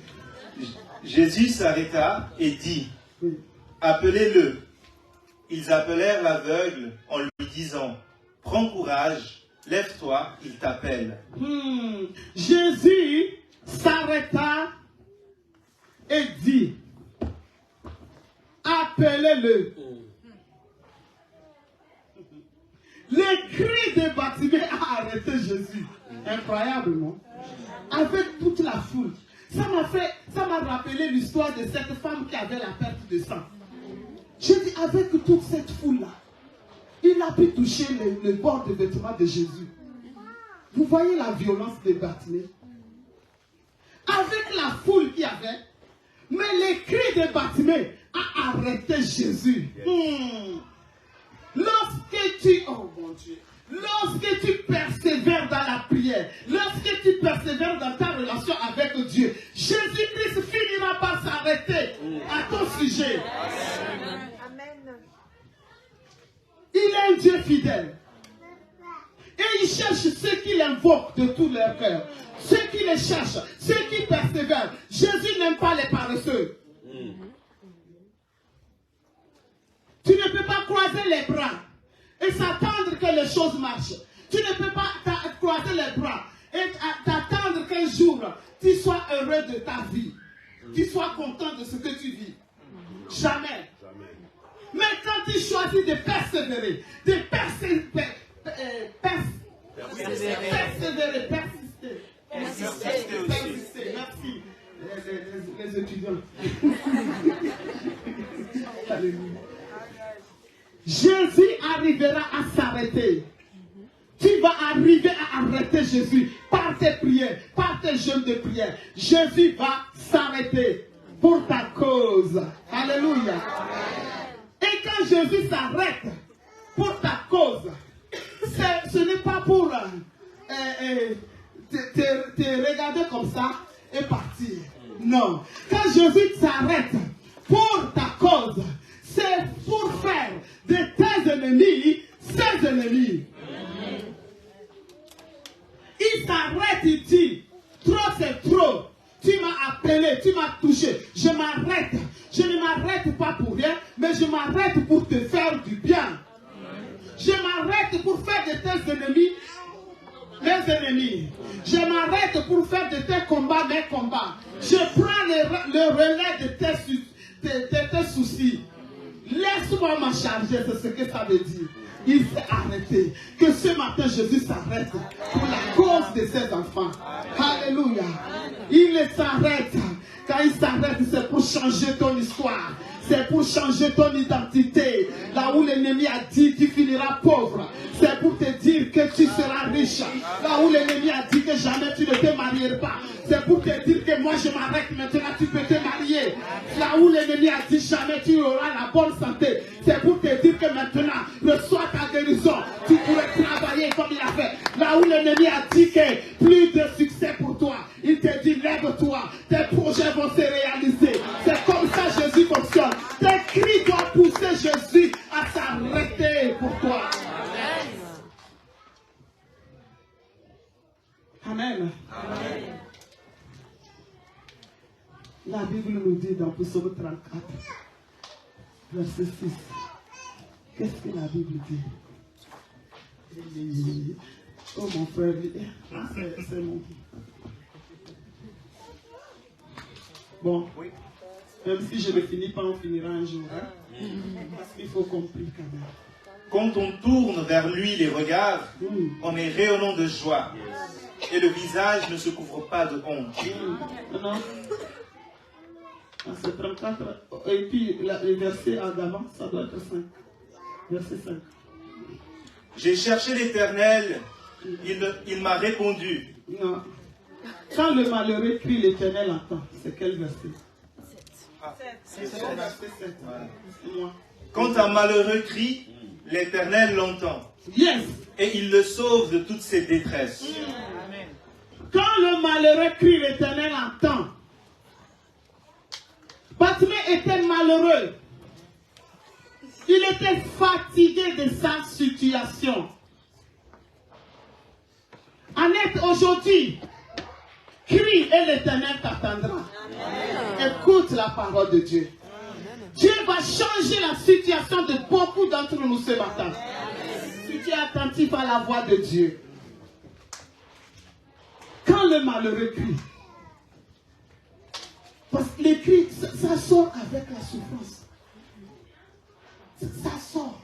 Jésus s'arrêta et dit, oui. Appelez-le. Ils appelèrent l'aveugle en lui disant, prends courage, lève-toi, il t'appelle. Jésus s'arrêta et dit, appelez-le. Le cri de Bartimée a arrêté Jésus. Incroyablement. Avec toute la foule. Ça m'a rappelé l'histoire de cette femme qui avait la perte de sang. Je dis, avec toute cette foule-là, il a pu toucher le bord des vêtements de Jésus. Vous voyez la violence de Bartimée? Avec la foule qu'il y avait, mais le cri de Bartimée a arrêté Jésus. Lorsque tu, oh mon Dieu, lorsque tu persévères dans la prière, lorsque tu persévères dans ta relation avec Dieu, Jésus-Christ finira par s'arrêter à ton sujet. Amen. Il est un Dieu fidèle. Et il cherche ceux qui l'invoquent de tout leur cœur. Ceux qui le cherchent, ceux qui persévèrent. Jésus n'aime pas les paresseux. Tu ne peux pas croiser les bras et s'attendre que les choses marchent. Tu ne peux pas croiser les bras et t'attendre qu'un jour, tu sois heureux de ta vie. Tu sois content de ce que tu vis. Jamais. Mais quand tu choisis de persévérer, de persévérer, persister. Merci. Les étudiants. Alléluia. Jésus arrivera à s'arrêter. Tu vas arriver à arrêter Jésus par tes prières, par tes jeûnes de prière. Jésus va s'arrêter pour ta cause. Alléluia. Et quand Jésus s'arrête pour ta cause, ce n'est pas pour te regarder comme ça et partir. Non. Quand Jésus s'arrête pour ta cause, c'est pour faire de tes ennemis ses ennemis. Il s'arrête, il dit, trop c'est trop. Tu m'as appelé, tu m'as touché. Je m'arrête. Je ne m'arrête pas pour rien, mais je m'arrête pour te faire du bien. Je m'arrête pour faire de tes ennemis mes ennemis. Je m'arrête pour faire de tes combats mes combats. Je prends le relais de tes soucis. Laisse-moi m'en charger, c'est ce que ça veut dire. Il s'est arrêté. Que ce matin, Jésus s'arrête pour la cause de ses enfants. Alléluia. Il s'arrête. Quand il s'arrête, c'est pour changer ton histoire. C'est pour changer ton identité. Là où l'ennemi a dit tu finiras pauvre, c'est pour te dire que tu seras riche. Là où l'ennemi a dit que jamais tu ne te marieras pas, c'est pour te dire que moi je m'arrête maintenant, tu peux te marier. Là où l'ennemi a dit jamais tu auras la bonne santé, c'est pour te dire que maintenant, reçois ta guérison. Tu pourrais travailler comme il a fait. Là où l'ennemi a dit que plus de succès pour toi, il te dit lève-toi, tes projets vont se réaliser. C'est comme ça Jésus fonctionne. Tes cris doivent pousser Jésus à s'arrêter pour toi. Amen. Amen. La Bible nous dit dans Psaume 34, verset 6. Qu'est-ce que la Bible dit? Oh mon frère, c'est mon... Bon, même si je ne finis pas, on finira un jour. Hein? Parce qu'il faut comprendre quand même. Quand on tourne vers lui les regards, on est rayonnant de joie. Et le visage ne se couvre pas de honte. Non. C'est 34. Et puis le verset d'avant, ça doit être 5. Verset 5. J'ai cherché l'Éternel, il m'a répondu. Non. Quand le malheureux crie, l'Éternel entend. C'est quel verset? 7. C'est le verset 7. Moi. Quand un malheureux crie, l'Éternel l'entend. Yes. Et il le sauve de toutes ses détresses. Amen. Quand le malheureux crie, l'Éternel entend. Bartimée était malheureux. Il était fatigué de sa situation. Annette, aujourd'hui, crie et l'Éternel t'attendra. Écoute la parole de Dieu. Dieu va changer la situation de beaucoup d'entre nous ce matin. Si tu es attentif à la voix de Dieu. Quand le malheureux crie, parce que les cris, ça sort avec la souffrance. Ça sort.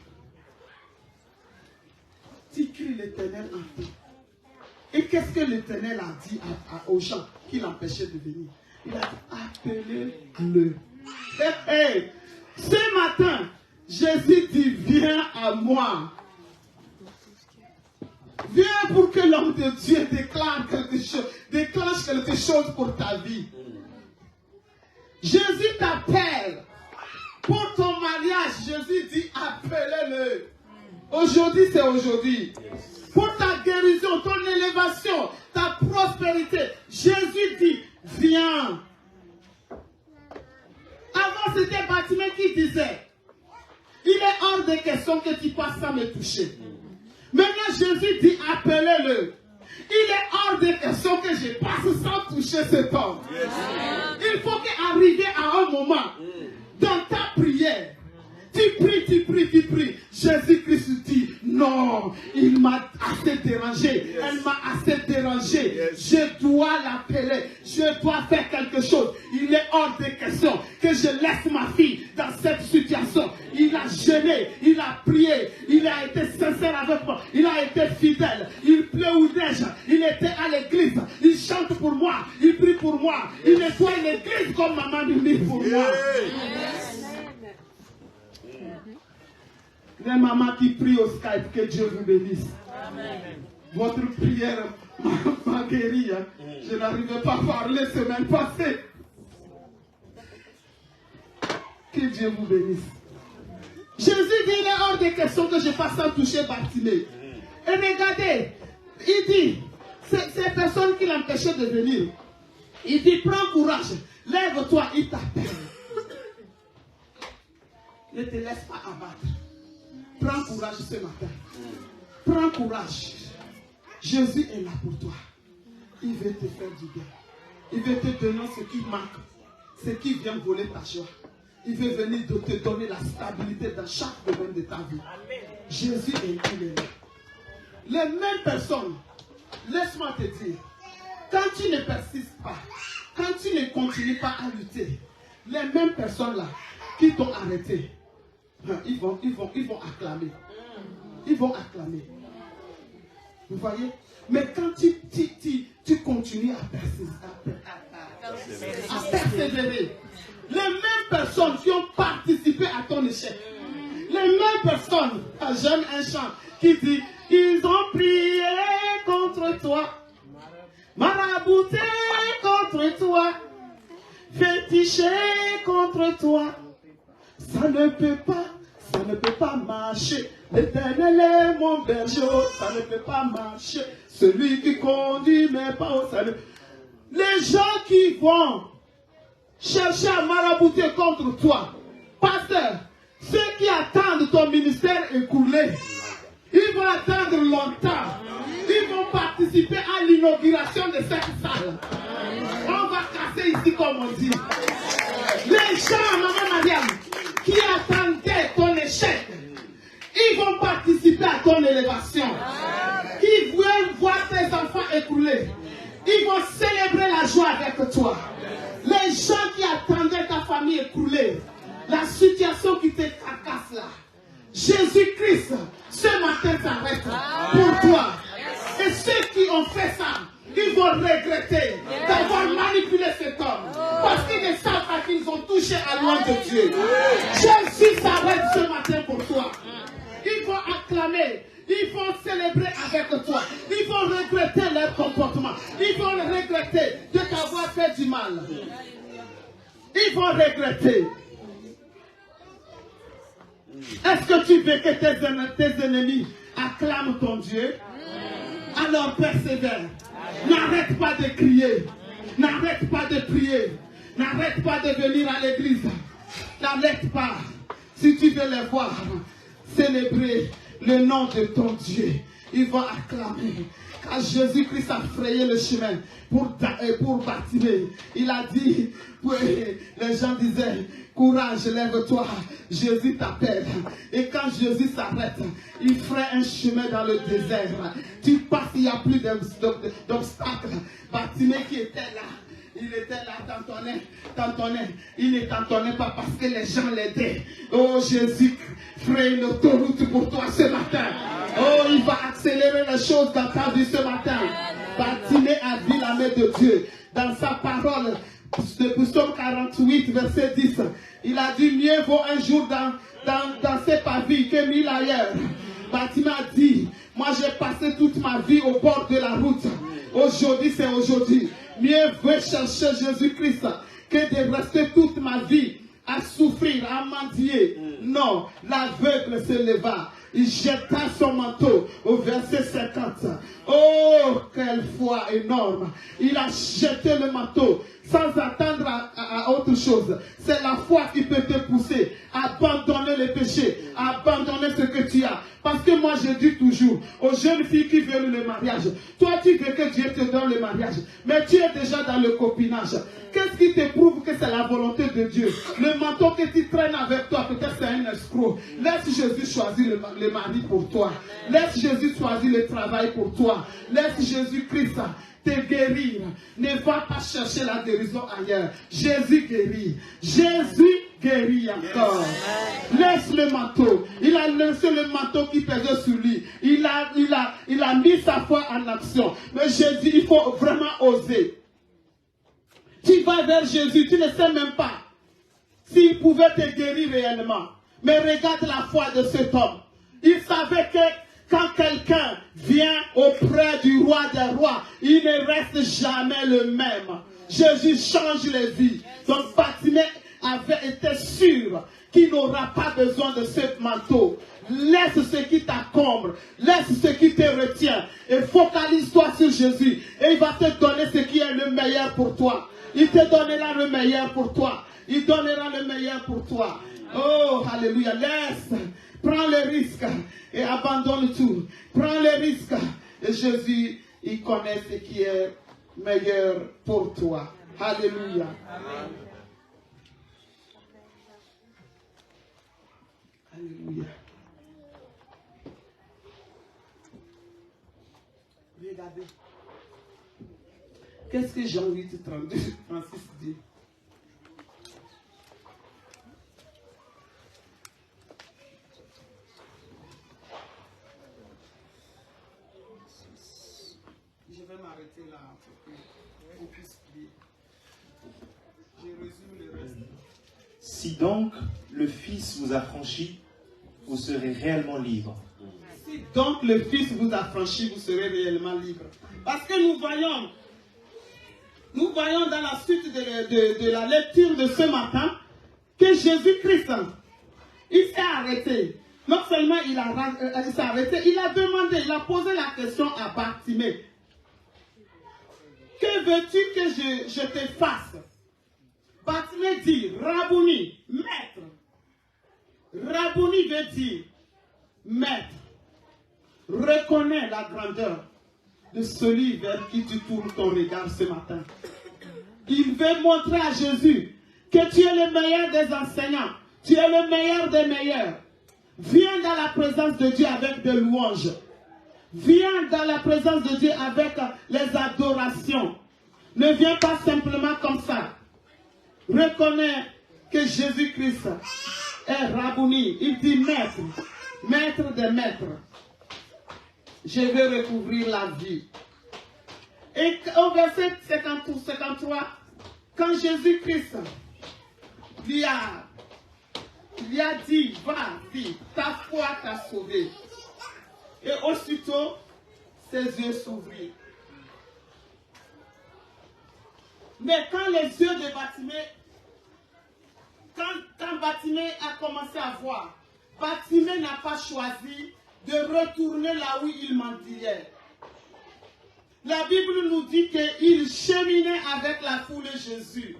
Tu cries, l'Éternel entend. Et qu'est-ce que l'Éternel a dit aux gens qui l'empêchaient de venir? Il a dit, appelez-le. Hey, ce matin, Jésus dit, viens à moi. Viens pour que l'homme de Dieu déclenche quelque chose pour ta vie. Jésus t'appelle. Pour ton mariage, Jésus dit, appelez-le. Aujourd'hui, c'est aujourd'hui. Pour ta guérison, ton élévation, ta prospérité, Jésus dit, viens. Avant, c'était Bartimée qui disait, il est hors de question que tu passes sans me toucher. Maintenant, Jésus dit, appelez-le. Il est hors de question que je passe sans toucher cet homme. Il faut qu'arriver à un moment, dans ta prière, tu pries. Jésus-Christ dit, non, il m'a assez dérangé. Elle m'a assez dérangé. Je dois l'appeler. Je dois faire quelque chose. Il est hors de question que je laisse ma fille dans cette situation. Il a jeûné, il a prié, il a été sincère avec moi, il a été fidèle. Il pleut ou neige, il était à l'église, il chante pour moi, il prie pour moi, il nettoie l'église comme maman lui pour moi. Les mamans qui prient au Skype, que Dieu vous bénisse. Amen. Votre prière m'a guéri. Hein. Je n'arrivais pas à parler la semaine passée. Que Dieu vous bénisse. Jésus dit, il est hors de question que je fasse sans toucher Bartimée. Et regardez, il dit, ces personnes qui l'empêchaient de venir, il dit, prends courage, lève-toi, il t'appelle. Ne te laisse pas abattre. Prends courage ce matin. Prends courage. Jésus est là pour toi. Il veut te faire du bien. Il veut te donner ce qui manque. Ce qui vient voler ta joie. Il veut venir te donner la stabilité dans chaque domaine de ta vie. Jésus est là. Les mêmes personnes, laisse-moi te dire, quand tu ne persistes pas, quand tu ne continues pas à lutter, les mêmes personnes là qui t'ont arrêté, ils vont acclamer. Ils vont acclamer. Vous voyez? Mais quand tu continues à persévérer, les mêmes personnes qui ont participé à ton échec, les mêmes personnes, j'aime un chant qui dit, ils ont prié contre toi, marabouté contre toi, fétiché contre toi, ça ne peut pas marcher. L'Éternel est mon berger, ça ne peut pas marcher. Celui qui conduit mes pas au salut. Les gens qui vont chercher à marabouter contre toi, pasteur, ceux qui attendent ton ministère écoulé, ils vont attendre longtemps. Ils vont participer à l'inauguration de cette salle. On va casser ici comme on dit. Les gens, Maman Mariam, qui attendaient ton échec, ils vont participer à ton élévation. Qui veulent voir tes enfants écoulés, ils vont célébrer la joie avec toi. Les gens qui attendaient ta famille écoulée, la situation qui te cacasse là, Jésus-Christ, ce matin s'arrête pour toi. Et ceux qui ont fait ça, ils vont regretter d'avoir manipulé cet homme. Parce qu'ils ne savent pas qu'ils ont touché à l'oeil de Dieu. Jésus s'arrête ce matin pour toi. Ils vont acclamer. Ils vont célébrer avec toi. Ils vont regretter leur comportement. Ils vont regretter de t'avoir fait du mal. Ils vont regretter. Est-ce que tu veux que tes ennemis acclament ton Dieu? Alors persévère. N'arrête pas de crier. N'arrête pas de prier. N'arrête pas de venir à l'église. N'arrête pas. Si tu veux les voir, célébrer le nom de ton Dieu. Ils vont acclamer. Quand Jésus-Christ a frayé le chemin pour Bartimée, il a dit, les gens disaient, courage, lève-toi, Jésus t'appelle. Et quand Jésus s'arrête, il ferait un chemin dans le désert. Tu passes, il n'y a plus d'obstacles. Bartimée qui était là, il était là, tantonnait. Il ne tantonnait pas parce que les gens l'aidaient. Oh Jésus, ferait une autoroute pour toi ce matin. Oh, il va accélérer les choses dans ta vie ce matin. Bartimée a vu la main de Dieu. Dans sa parole, de Psaume 48, verset 10, il a dit, mieux vaut un jour dans ces pavis que 1000 ailleurs. Bartimée a dit, moi j'ai passé toute ma vie au bord de la route. Aujourd'hui, c'est aujourd'hui. Mieux vaut chercher Jésus-Christ que de rester toute ma vie à souffrir, à mendier. Non, l'aveugle se leva. Il jeta son manteau au verset 50. Oh, quelle foi énorme. Il a jeté le manteau sans attendre à autre chose. C'est la foi qui peut te pousser à abandonner les péchés, à abandonner ce que tu as. Parce que moi, je dis toujours aux jeunes filles qui veulent le mariage, toi, tu veux que Dieu te donne le mariage, mais tu es déjà dans le copinage. Qu'est-ce qui te prouve que c'est la volonté de Dieu? Le manteau que tu traînes avec toi, peut-être c'est un escroc. Laisse Jésus choisir le mari pour toi. Laisse Jésus choisir le travail pour toi. Laisse Jésus-Christ te guérir. Ne va pas chercher la guérison ailleurs. Jésus guérit. Jésus guérit encore. Laisse le manteau. Il a laissé le manteau qui pesait sur lui. Il a mis sa foi en action. Mais Jésus, il faut vraiment oser. Tu vas vers Jésus, tu ne sais même pas s'il pouvait te guérir réellement. Mais regarde la foi de cet homme. Il savait que quand quelqu'un vient auprès du roi des rois, il ne reste jamais le même. Jésus change les vies. Donc Bartimée avait été sûr qu'il n'aura pas besoin de ce manteau. Laisse ce qui t'encombre, laisse ce qui te retient et focalise-toi sur Jésus. Et il va te donner ce qui est le meilleur pour toi. Il te donnera le meilleur pour toi. Il donnera le meilleur pour toi. Oh, alléluia. Laisse. Prends le risque et abandonne tout. Prends le risque. Et Jésus, il connaît ce qui est meilleur pour toi. Alléluia. Amen. Alléluia. Regardez. Qu'est-ce que Jean 8, 32, 36 dit? arrêter là pour qu'on puisse prier. Je résume le reste. Si donc le Fils vous a franchi, vous serez réellement libre. Si donc le Fils vous a franchi, vous serez réellement libre. Parce que nous voyons dans la suite de la lecture de ce matin que Jésus-Christ, il s'est arrêté. Non seulement il s'est arrêté, il a demandé, il a posé la question à Bartimée. Que veux-tu que je te fasse? Bartimée dit, Rabouni, maître. Rabouni veut dire, maître. Reconnais la grandeur de celui vers qui tu tournes ton regard ce matin. Il veut montrer à Jésus que tu es le meilleur des enseignants. Tu es le meilleur des meilleurs. Viens dans la présence de Dieu avec des louanges. Viens dans la présence de Dieu avec les adorations. Ne viens pas simplement comme ça. Reconnais que Jésus-Christ est Rabouni. Il dit maître, maître des maîtres. Je vais recouvrir la vie. Et au verset 53, quand Jésus-Christ lui a dit, vas-y, ta foi t'a sauvé. Et aussitôt, ses yeux s'ouvrirent. Mais quand les yeux de Bartimée, quand Bartimée a commencé à voir, Bartimée n'a pas choisi de retourner là où il mendiait. La Bible nous dit qu'il cheminait avec la foule Jésus.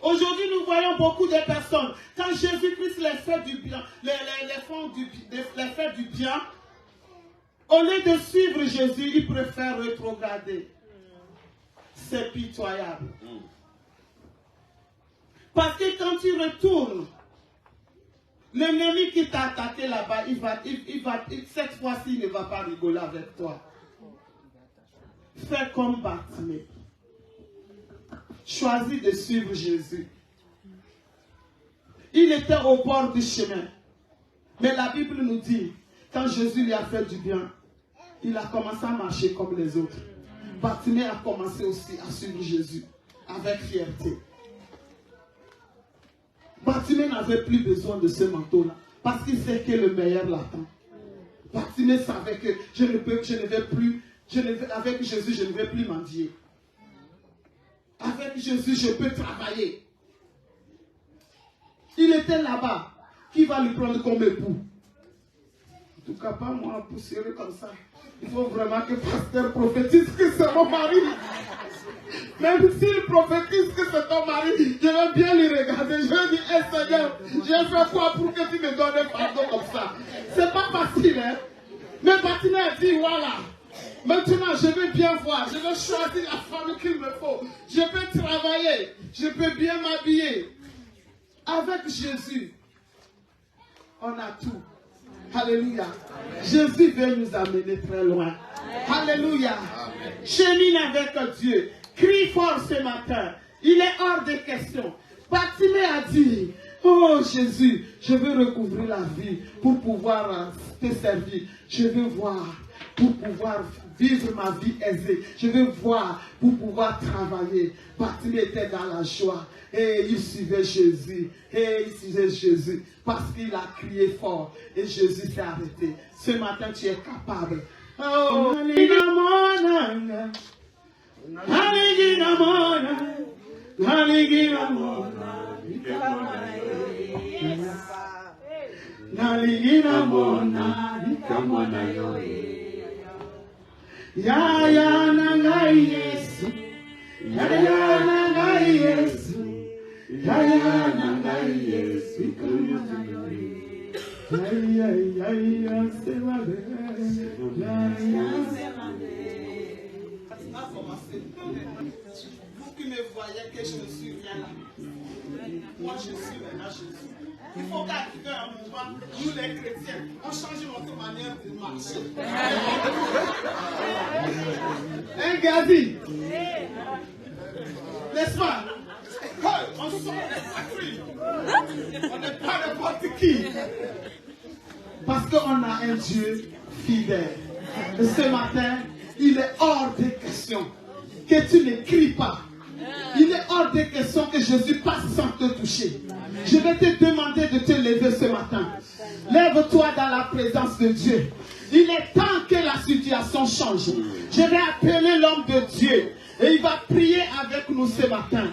Aujourd'hui, nous voyons beaucoup de personnes. Quand Jésus-Christ les fait du bien, les fait du bien, au lieu de suivre Jésus, ils préfèrent rétrograder. C'est pitoyable. Parce que quand tu retournes, l'ennemi qui t'a attaqué là-bas, cette fois-ci, il ne va pas rigoler avec toi. Fais comme Bartimée. Choisis de suivre Jésus. Il était au bord du chemin. Mais la Bible nous dit, quand Jésus lui a fait du bien, il a commencé à marcher comme les autres. Bartimée a commencé aussi à suivre Jésus avec fierté. Bartimée n'avait plus besoin de ce manteau-là parce qu'il sait que le meilleur l'attend. Bartimée savait que avec Jésus, je ne vais plus mendier. Avec Jésus, je peux travailler. Il était là-bas. Qui va lui prendre comme époux? En tout cas, pas moi, poussiéreux comme ça. Il faut vraiment que le pasteur prophétise que c'est mon mari. Même s'il prophétise que c'est ton mari, je vais bien lui regarder. Je vais dire, hey, Seigneur, j'ai fait quoi pour que tu me donnes un pardon comme ça? C'est pas facile, hein? Mais Bartimée a dit, voilà. Maintenant, je vais bien voir. Je vais choisir la femme qu'il me faut. Je peux travailler. Je peux bien m'habiller. Avec Jésus, on a tout. Alléluia. Jésus veut nous amener très loin. Alléluia. Chemine avec Dieu. Crie fort ce matin. Il est hors de question. Bartimée a dit, oh Jésus, je veux recouvrir la vie pour pouvoir te servir. Je veux voir pour pouvoir vivre ma vie aisée. Je veux voir pour pouvoir travailler. Bartimée était dans la joie. Et il suivait Jésus. Et il suivait Jésus. Parce qu'il a crié fort. Et Jésus s'est arrêté. Ce matin, tu es capable. Oh, ya ya nangai Yesu, ya ya nangai Yesu, ya ya nangai Yesu, ya ya c'est ma Vous qui me voyez que je ne suis rien là, moi je suis maintenant Jésus. Il faut qu'arriver un moment, nous les chrétiens, on change notre manière de marcher. Hein, Gazi? N'est-ce pas? On sort des patries. On n'est pas n'importe qui. Parce qu'on a un Dieu fidèle. Et ce matin, il est hors de question que tu ne cries pas. Il est hors de question que Jésus passe sans te toucher. Je vais te demander de te lever ce matin. Lève-toi dans la présence de Dieu. Il est temps que la situation change. Je vais appeler l'homme de Dieu et il va prier avec nous ce matin.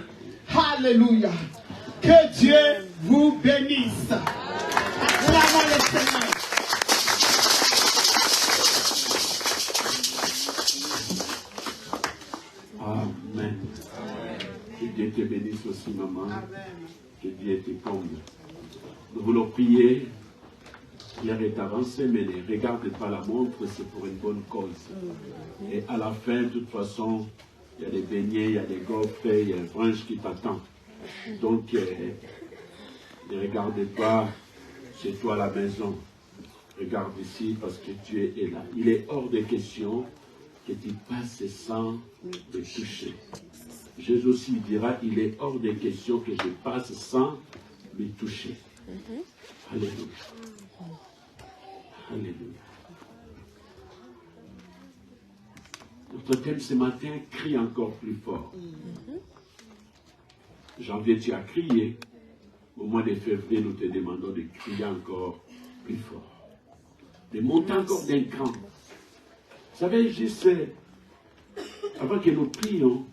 Alléluia. Que Dieu vous bénisse. Acclamons le Seigneur. Amen. Que Dieu te bénisse aussi, maman. Que Dieu te comble. Nous voulons prier. L'heure est avancée, mais ne regarde pas la montre, c'est pour une bonne cause. Et à la fin, de toute façon, il y a des beignets, il y a des gaufres, il y a un branche qui t'attend. Donc, ne regarde pas chez toi à la maison. Regarde ici parce que Dieu est là. Il est hors de question que tu passes sans te toucher. Jésus aussi dira, il est hors de question que je passe sans me toucher. Alléluia. Alléluia. Notre thème ce matin, crie encore plus fort. Janvier, tu as crié. Au mois de février, nous te demandons de crier encore plus fort. De monter encore d'un cran. Vous savez, je sais, avant que nous prions,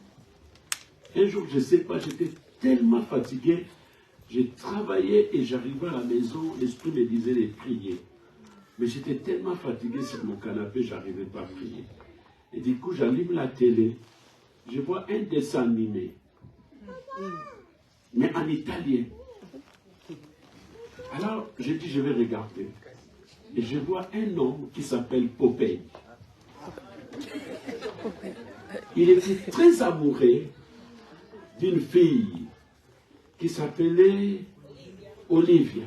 un jour, je ne sais pas, j'étais tellement fatigué, j'ai travaillé et j'arrivais à la maison, l'esprit me disait de prier. Mais j'étais tellement fatigué sur mon canapé, je n'arrivais pas à prier. Et du coup, j'allume la télé, je vois un dessin animé, mais en italien. Alors, j'ai dit, je vais regarder. Et je vois un homme qui s'appelle Popeye. Il était très amoureux d'une fille qui s'appelait Olivia.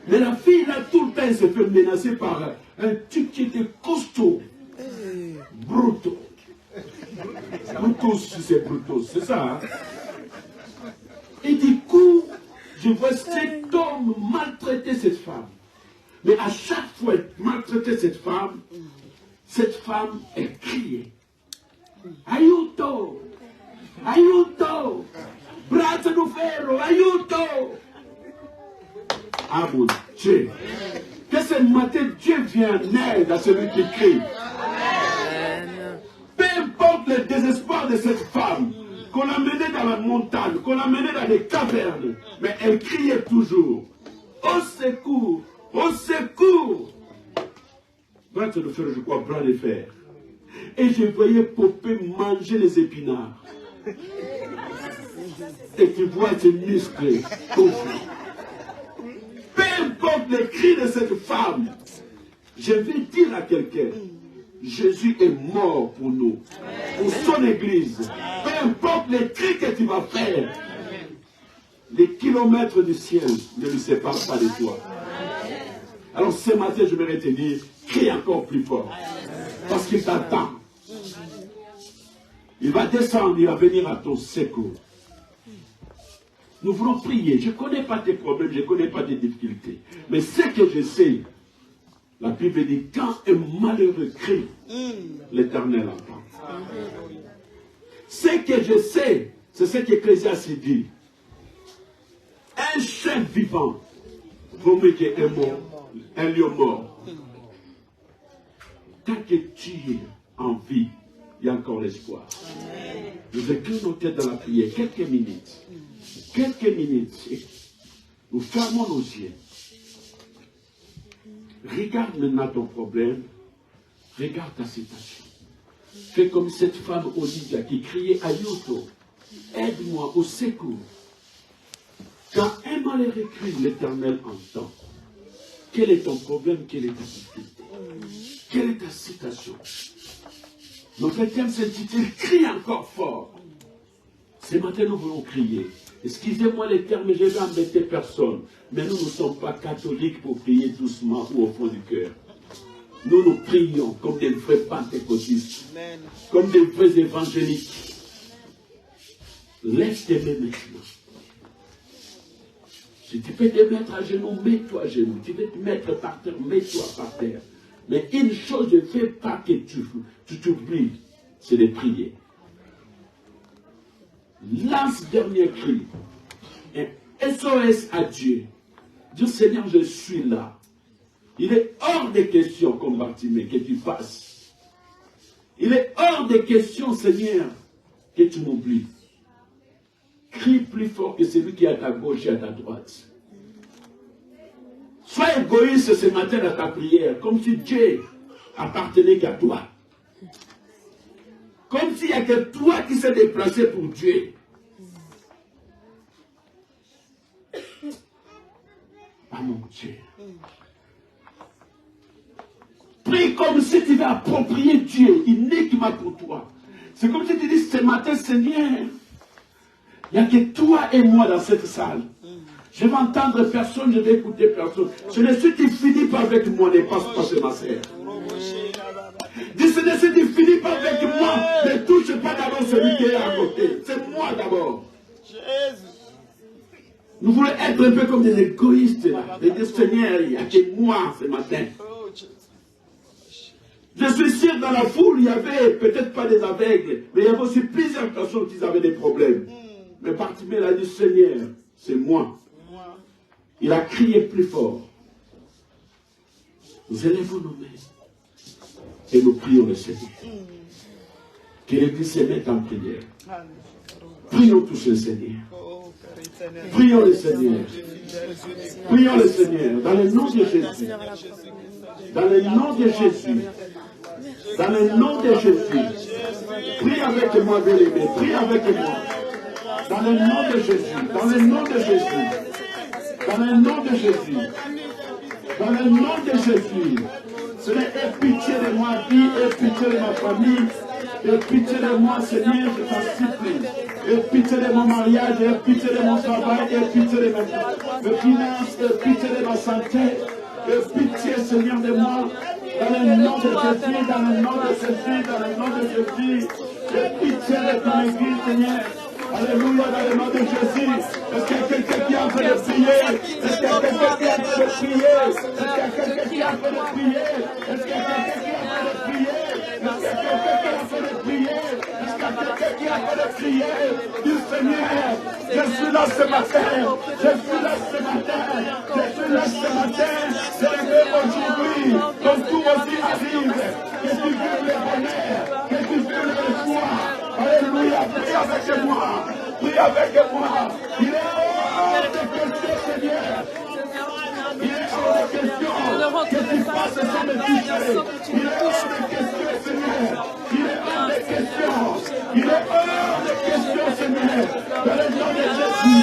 Mais la fille, là, tout le temps, elle se fait menacer par un type qui était costaud. Bruto. Brutus, c'est Brutus, c'est ça. Hein? Et du coup, je vois cet homme maltraiter cette femme. Mais à chaque fois qu'il maltraitait cette femme, elle criait. Aiuto! Aiuto! Braccia di ferro! Aiuto! Ah mon Dieu! Que ce matin, Dieu vient en aide à celui qui crie. Peu importe le désespoir de cette femme, qu'on l'a menée dans la montagne, qu'on l'a menée dans les cavernes, mais elle criait toujours. Au secours! Au secours! Braccia de fer, je crois, bras de fer. Et je voyais Popeye manger les épinards. Et tu vois ses muscles gonflés. Peu importe les cris de cette femme, je vais dire à quelqu'un, Jésus est mort pour nous, pour son église. Peu importe les cris que tu vas faire, les kilomètres du ciel ne lui séparent pas de toi. Alors ce matin, je vais te dire, crie encore plus fort. Parce qu'il t'attend. Il va descendre, il va venir à ton secours. Nous voulons prier. Je ne connais pas tes problèmes, je ne connais pas tes difficultés. Mais ce que je sais, la Bible dit, quand un malheureux crie, l'Éternel entend. Ce que je sais, c'est ce qu'Ecclésiaste dit. Un chef vivant vaut mieux qu'un lion mort. Tant que tu es en vie, il y a encore l'espoir. Nous inclinons nos têtes dans la prière quelques minutes. Quelques minutes. Nous fermons nos yeux. Regarde maintenant ton problème. Regarde ta situation. Fais comme cette femme Olivia qui criait Aiuto. Aide-moi au secours. Quand un malheureux crie, l'Éternel entend. Quel est ton problème? Quelle est ta difficulté? Quelle est ta situation? Notre thème s'intitule « Crie encore fort ». Ce matin, nous voulons crier. Excusez-moi les termes, je vais embêter personne. Mais nous ne sommes pas catholiques pour prier doucement ou au fond du cœur. Nous prions comme des vrais pentecôtistes, comme des vrais évangéliques. Lève tes mains maintenant. Si tu peux te mettre à genoux, mets-toi à genoux. Tu veux te mettre par terre, mets-toi par terre. Mais une chose ne fait pas que tu t'oublies, c'est de prier. Lance dernier cri. Et SOS à Dieu. Dis Seigneur, je suis là. Il est hors de question, comme Bartimée, que tu passes. Il est hors de question, Seigneur, que tu m'oublies. Crie plus fort que celui qui est à ta gauche et à ta droite. Sois égoïste ce matin dans ta prière, comme si Dieu appartenait qu'à toi. Comme s'il n'y a que toi qui s'est déplacé pour Dieu. Ah mon Dieu. Prie comme si tu veux approprier Dieu uniquement pour toi. C'est comme si tu dis ce matin, Seigneur, il n'y a que toi et moi dans cette salle. Je vais entendre personne, je vais écouter personne. Ce n'est si tu finis pas avec moi, ne passe pas chez ma sœur. Dis, ce n'est si tu finis pas avec moi, ne touche pas d'abord celui qui est à côté. C'est moi d'abord. Nous voulons être un peu comme des égoïstes là. Et dire, Seigneur, il n'y a que moi ce matin. Je suis sûr dans la foule, il y avait peut-être pas des aveugles, mais il y avait aussi plusieurs personnes qui avaient des problèmes. Mais Bartimée a dit, Seigneur, c'est moi. Il a crié plus fort. Nous élevons nos mains et nous prions le Seigneur. Que l'Église se mette en prière. Prions tous le Seigneur. Prions le Seigneur. Prions le Seigneur. Dans le nom de Jésus. Dans le nom de Jésus. Dans le nom de Jésus. Prie avec moi, bien-aimé. Prie avec moi. Dans le nom de Jésus. Dans le nom de Jésus. Dans le nom de Jésus. Dans le nom de Jésus. Seigneur, aie pitié de moi, vie, aie pitié de ma famille. Aie pitié de moi, Seigneur, je t'en supplie. Aie pitié de mon mariage, aie pitié de mon travail, aie pitié de mes finances, aie pitié de ma santé. Aie pitié, Seigneur, de moi. Dans le nom de Jésus, dans le nom de Jésus, dans le nom de Jésus. Aie pitié de ton église, Seigneur. Alléluia, dans le nom de Jésus. Est-ce qu'il y a quelqu'un qui est en train de prier? Est-ce qu'il y a quelqu'un qui est en train de prier? Est-ce qu'il y a quelqu'un qui est en train de prier? Est-ce qu'il y a quelqu'un qui est en train de prier? Est-ce qu'il y a quelqu'un qui est en train de prier? Est-ce qu'il y a quelqu'un qui est en train de prier? Dis Seigneur, je suis là ce matin. Je suis là ce matin. Je suis là ce matin. Je le veux aujourd'hui. Donc tout aussi arrive. Que tu veux le bonheur. Que tu veux le joie. Alléluia, prie avec moi. Prie avec moi. Il est hors de question, Seigneur. Il est hors de question que tu fasses sans me toucher. Il est hors de question, Seigneur. Il est hors de question. Il est hors de question, Seigneur. Dans le nom de Jésus.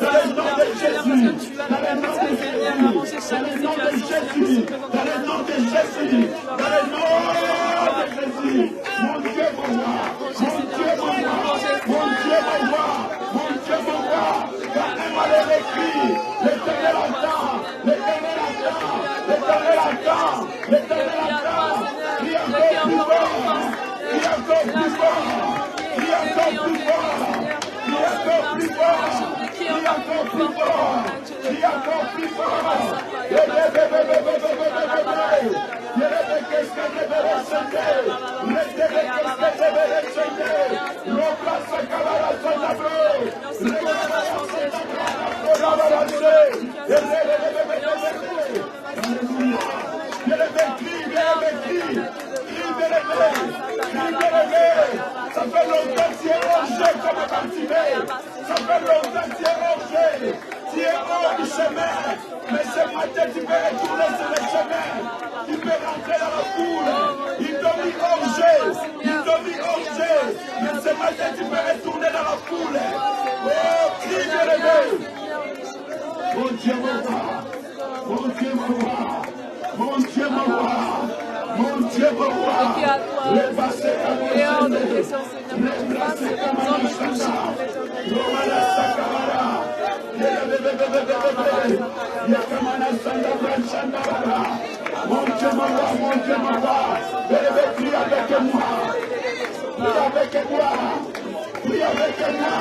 Dans le nom de Jésus. Dans le nom de Jésus. Dans le nom de Jésus. Dans le nom de Jésus. Dans le nom de Jésus. Mon Dieu, mon roi. Mon Dieu, mon roi. Mon Dieu, mon roi. Mon Dieu, mon roi. Quand un malheur écrit, l'Éternel entend. L'Éternel attend. L'Éternel attend. L'Éternel attend. Prie encore plus fort. Prie encore plus fort. Prie encore plus fort. Prie encore plus fort. Prie encore plus fort. Prie encore plus fort. Ça fait longtemps que tu es rongé comme un Bartimée. Ça fait longtemps que tu es rongé. Tu es hors du chemin. Mais ce matin, tu peux retourner sur le chemin. Tu peux rentrer dans la foule. Ils t'ont mis rongé. Ils t'ont mis rongé. Mais ce matin, tu peux retourner dans la foule. Oh, crie de l'éveil. Mon Dieu, mon roi. Mon Dieu, mon roi. Mon Dieu, mon roi. Mon Dieu, mon roi. Le passé comme un le passé comme un chanda. Romana Sakamara. Yakamana Sanda Branchandara. Mon Dieu, mon roi, mon Dieu, mon roi. Prie avec moi. Prie avec moi. Prie avec moi.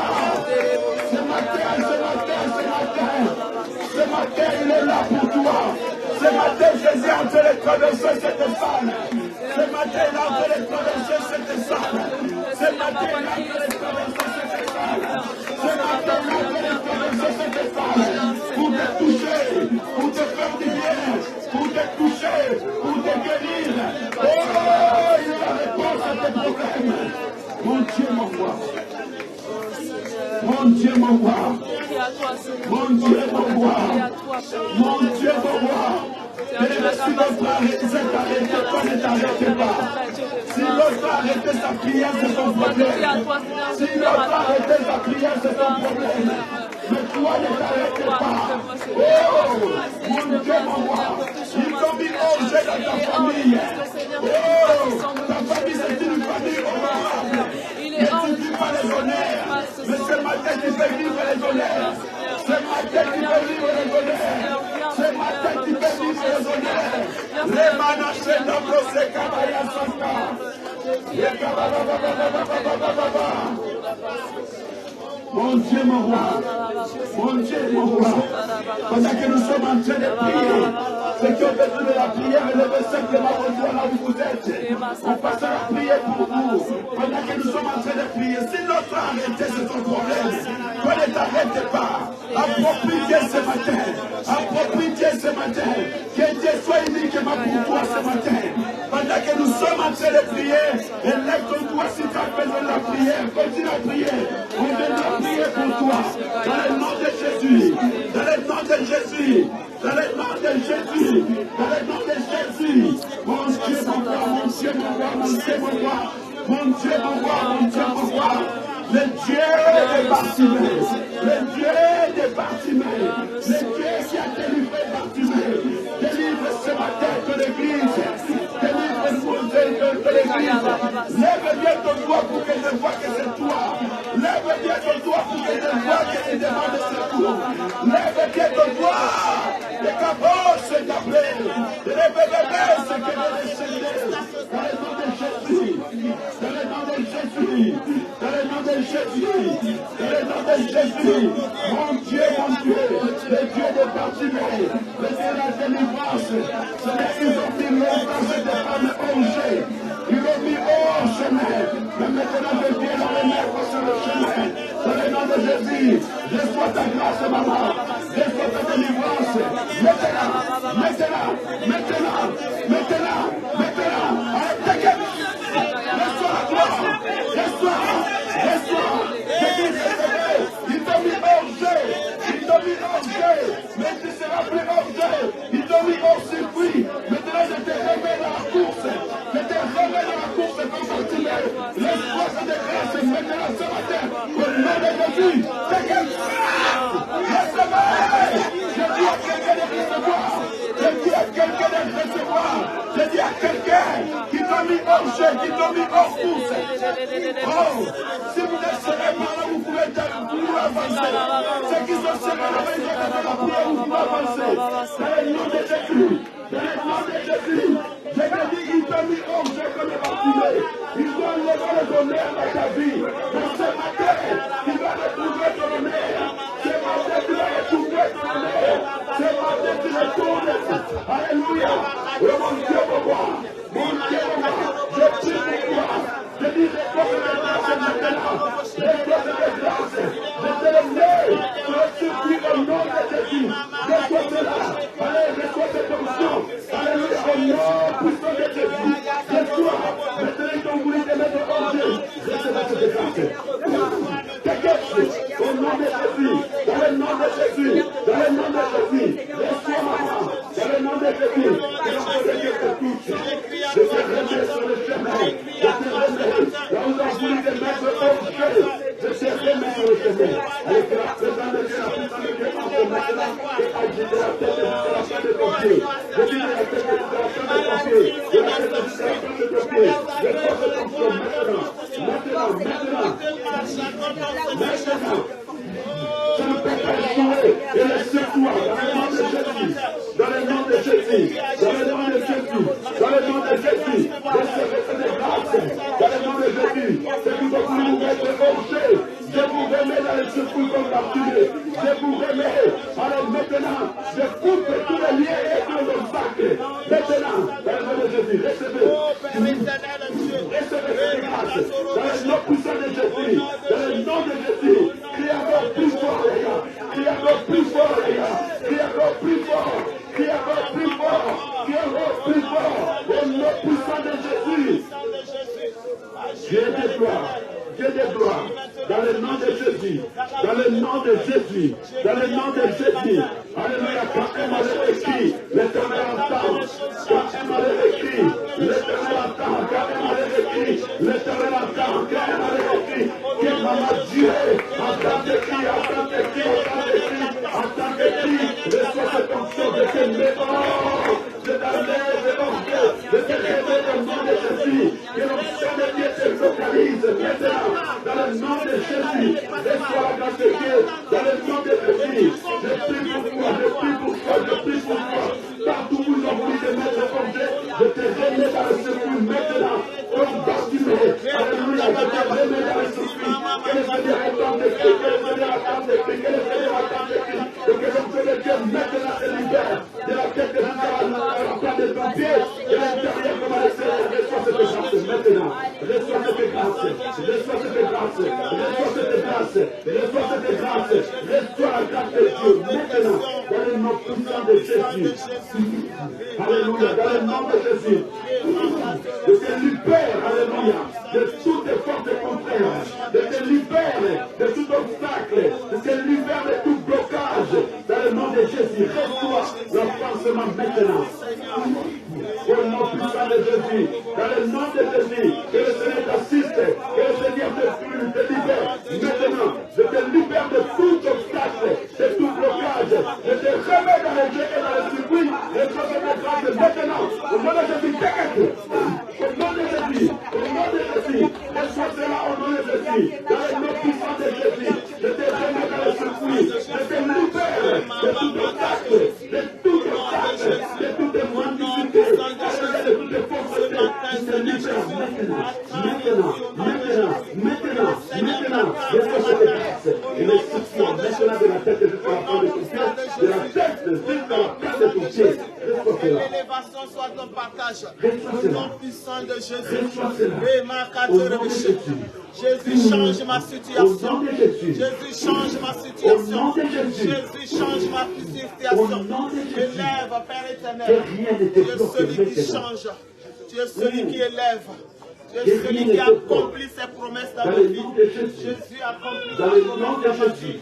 Ce matin, il est là pour toi. Ce matin, Jésus est en train de traverser cette cette salle. Ce matin, il a entré de traverser cette salle. Ce matin, il a entré de traverser cette salle. Ce matin, il a entré de traverser cette salle. Pour te toucher, pour te faire du bien, pour te toucher, pour te guérir. Oh, il a la réponse à tes problèmes. Mon Dieu m'envoie. Mon Dieu m'envoie. Mon Dieu m'envoie. Mon Dieu m'envoie. Si l'autre s'est arrêté, toi ne t'arrêtez pas. Si l'autre a arrêté sa prière, c'est son problème. Si l'autre a arrêté sa prière, c'est son problème. Mais toi ne t'arrêtez pas. Oh, mon Dieu m'envoie. Ils t'ont mis objet dans ta famille. Oh, ta famille c'est une famille honorable. Mais tu ne vis pas les honneurs. Mais ce matin tu peux vivre les honneurs. Ce matin tu peux vivre les honneurs. Ce matin tu peux vivre les honneurs. Les manachés dans le Sekabaya Mon Dieu, mon roi. Mon Dieu, mon roi. Pendant que nous sommes en train de prier, ceux qui ont besoin de la prière, levez simplement vos doigts là où vous êtes. On passera à prier pour vous. Pendant que nous sommes en train de prier, si notre arrêté, c'est ton problème. Toi, ne t'arrête pas. Approprie-Dieu ce matin. Approprie-Dieu ce matin. Que Dieu soit uniquement pour toi ce matin. Pendant que nous sommes en train de prier, élève ton doigt si tu as besoin de la prière. Continue à prier. On viendra prier pour toi. Dans le nom de Jésus. Dans le nom de Jésus. Dans le nom de Jésus. Dans le nom de Jésus. Mon Dieu, mon roi, mon Dieu, mon roi, mon Dieu, mon roi. Mon Dieu, mon roi, mon Dieu, mon roi. Le Dieu de Bartimée. Le Dieu de Bartimée. Le Dieu qui a délivré Bartimée. Délivre ce matin de l'église. Délivre-nous de l'église. Lève bien ton doigt pour que je vois que c'est toi. Lève bien ton doigt pour que je vois que tu demandes secours. Lève bien ton doigt. Le cabot se t'appelle. Le bébé se que le décédé. Dans le nom de Jésus. Dans le nom de Jésus. Dans le nom de Jésus. Dans le nom de Jésus. Mon Dieu, le Dieu de Bartimée. Le Dieu de la délivrance. Ils ont mis longtemps cette femme ongée. Ils l'ont mis au chemin. Mais maintenant, je viens dans les mains sur le chemin. Dans le nom de Jésus, reçois ta grâce, maman. Reçois ta délivrance. Maintenant, maintenant, maintenant, maintenant, maintenant. Arrête, reçois la gloire. Reçois, reçois. Ils t'ont mis hors-jeu. Ils t'ont mis hors-jeu. Mais tu seras plus hors-jeu. Ils t'ont mis hors circuit. Maintenant, je te remets dans la course. Je te remets dans la course comme Bartimée. L'espoir de grâce maintenant ce matin. Au nom de Jésus. C'est quelqu'un. Recevez. Je dis à quelqu'un de recevoir. Je dis à quelqu'un de recevoir. Je dis à quelqu'un qui t'a mis hors jeu, qui t'a mis hors course. Oh, si vous êtes serré par là, vous pouvez avancer. Ceux qui sont serrés là, ils ont besoin de la prière, vous pouvez avancer. Dans le nom de Jésus. Dans le nom de Jésus. Je te dis qu'ils t'ont mis hors jeu comme les Bartimée. Ils ont levé le honneur dans ta vie. Mais ce matin, tu vas retrouver ton honneur. Ce matin, tu vas retrouver ton honneur. Ce matin, tu retournes. Alléluia. Oh mon Dieu, mon roi. Mon Dieu, mon roi. Je prie pour toi. Je dis, réponds de grâce maintenant. Réponds de grâce. Je te le mets. Je supplie au nom de Jésus. Reçois cela. Allez, reçois cette onction. Alléluia. Au nom puissant de Jésus. Reçois. Maintenant, ils ont voulu te mettre en jeu. Recevez cette grâce. Dégage. Au nom de Jésus. Dans le nom de Jésus. Dans le nom de Jésus. Reçois maman. Dans le nom de Jésus. Je te remets sur le chemin. Je te remets. Là où on a voulu te mettre au jeu. Je te remets sur le chemin. Avec la présence de Dieu, la puissance de Dieu entre maintenant et agiter la tête jusqu'à la fin de ton pied. Je dis la tête jusqu'à la fin de ton pied. Je la tête jusqu'à la fin de ton pied. Je porte ton pied maintenant. Maintenant, maintenant. Maintenant. Tu ne peux pas échouer et laisse-toi dans le nom de Jésus. Dans le nom de Jésus. Dans le nom de Jésus. Recevez cette grâce. Dans le nom de Jésus. C'est qui va vous mettre au jeu. Je vous remets dans le secours comme Bartimée. Je vous remets. Alors maintenant, je coupe tous les liens et tous les obstacles. Maintenant, dans le nom de Jésus. fort, criez encore plus fort, criez encore plus fort, au nom puissant de Jésus. Dieu de gloire, Dieu de gloire, dans le nom de Jésus, dans le nom de Jésus, dans le nom de Jésus. Alléluia, quand un malheur écrit, l'Éternel entend. Quand un malheur écrit, l'Éternel entend. Quand un malheur écrit, l'Éternel entend. Quand un malheur écrit, que maman Dieu, en tant que qui, en tant que qui, en tant que qui, reçoit cette onction de tes mémoires, de ta lèvre, de te réveiller dans le nom de Jésus, que l'onction de Dieu se localise maintenant, dans le nom de Jésus, reçois la grâce de Dieu, dans le nom de Jésus, je prie pour toi, je prie pour toi, je prie pour toi, partout où ils ont voulu te mettre comme je te remets dans le secours maintenant, comme Bartimée, alléluia, je te remets dans le secours, que le Seigneur attende de Christ, que le Seigneur attende de Christ, que le Seigneur attende de Christ, et que l'onction de Dieu maintenant se libère de la tête de jusqu'à la plante de ton pied, et l'intérieur comme à l'extérieur, reçois cette grâce maintenant, reçois cette grâce, reçois cette grâce, reçois cette grâce, reçois cette grâce, reçois la grâce de Dieu maintenant, dans le nom puissant de Jésus. Alléluia, dans le nom de Jésus. De te libérer, alléluia, de toutes les forces contraires, de te libérer de tout obstacle, de te libérer de tout blocage, dans le nom de Jésus. Reçois l'enfoncement maintenant. Au nom puissant de Jésus, dans le nom de Jésus, que le Seigneur t'assiste, que le Seigneur te libère maintenant, je te libère de tout obstacle, de tout blocage, je te remets dans les jeux et dans les circuits, et je te grâce maintenant, au nom de Jésus, au nom de Jésus, au nom de Jésus, reçois cela au nom de Jésus, dans le nom puissant de Jésus, je te remets dans les circuits, je te libère de tout obstacle, de tout obstacle, de toute mendicité, de toutes les forces de Dieu, je te libère maintenant, reçois cette grâce, et les soutiens maintenant de la tête jusqu'à la fin de ton pied, de la tête jusqu'à la fin de ton pied, reçois cela. L'élévation soit ton partage. Reçois Au nom cela. puissant de Jésus. Reçois cela. Et ma Au nom de Jésus. Jésus change ma Au situation. nom de Jésus. Jésus change ma Au situation. nom de Jésus. Jésus change ma Au situation. nom de Jésus. Élève, Père Que éternel. rien ne te Tu es bloque celui qui maintenant. change. Tu es celui qui élève. Tu es Que celui rien qui ne te bloque. accomplit ses promesses dans Dans ma le vie. nom de Jésus. Jésus accomplit Dans sa le promesse nom de dans ma Jésus. vie.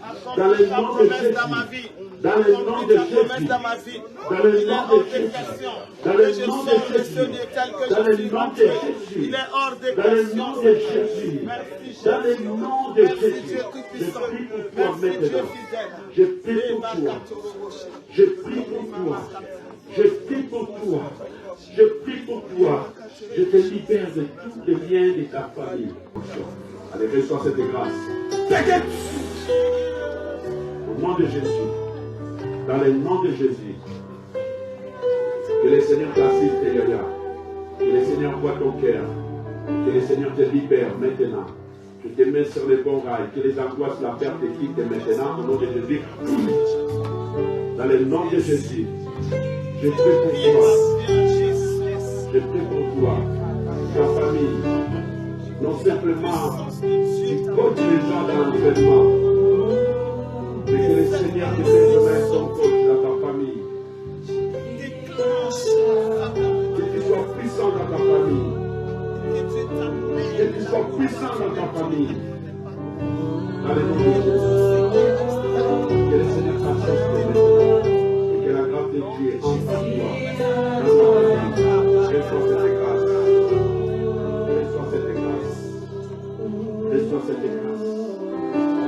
Dans le Accomplis ta nom de promesse Jésus. dans ma vie. Dans le nom Accomplis de ta promesse Jésus. dans ma vie. Dans le Il est nom hors de de Jésus. question Dans que le je nom de sorte de Jésus. ce lieu tel que Dans je le suis nom de battu. Jésus. Il est hors de Dans le question. nom de Jésus. Merci Dans le Jésus. nom de Merci Jésus. Dieu Je tout-puissant. prie pour toi Merci Dieu maintenant. fidèle. Je prie pour toi. Je prie pour toi. Je prie pour toi. Je prie pour toi. Je te libère de tous les liens de ta famille. Allez, reçois cette grâce. Au nom de Jésus. Dans le nom de Jésus. Que le Seigneur t'assiste, Yaya. Que le Seigneur voit ton cœur. Que le Seigneur te libère maintenant. Je te mets sur les bons rails. Que les angoisses, la perte te quittent maintenant. Au nom de Jésus. Dans le nom de Jésus. Je prie pour toi. Je prie pour toi. Ta famille. Non simplement, tu coaches les gens dans l'entraînement. Mais que le Seigneur te mette son coach dans ta famille. Que tu sois puissant dans ta famille. Que tu sois puissant dans ta famille. Dans le nom de Jésus. Que le Seigneur t'assiste maintenant. Et que la grâce de Dieu est en toi. Dans ta famille. Reçois cette grâce. Reçois cette grâce. Reçois cette grâce.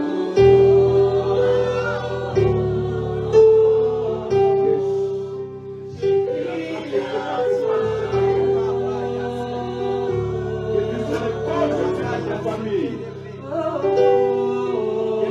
Que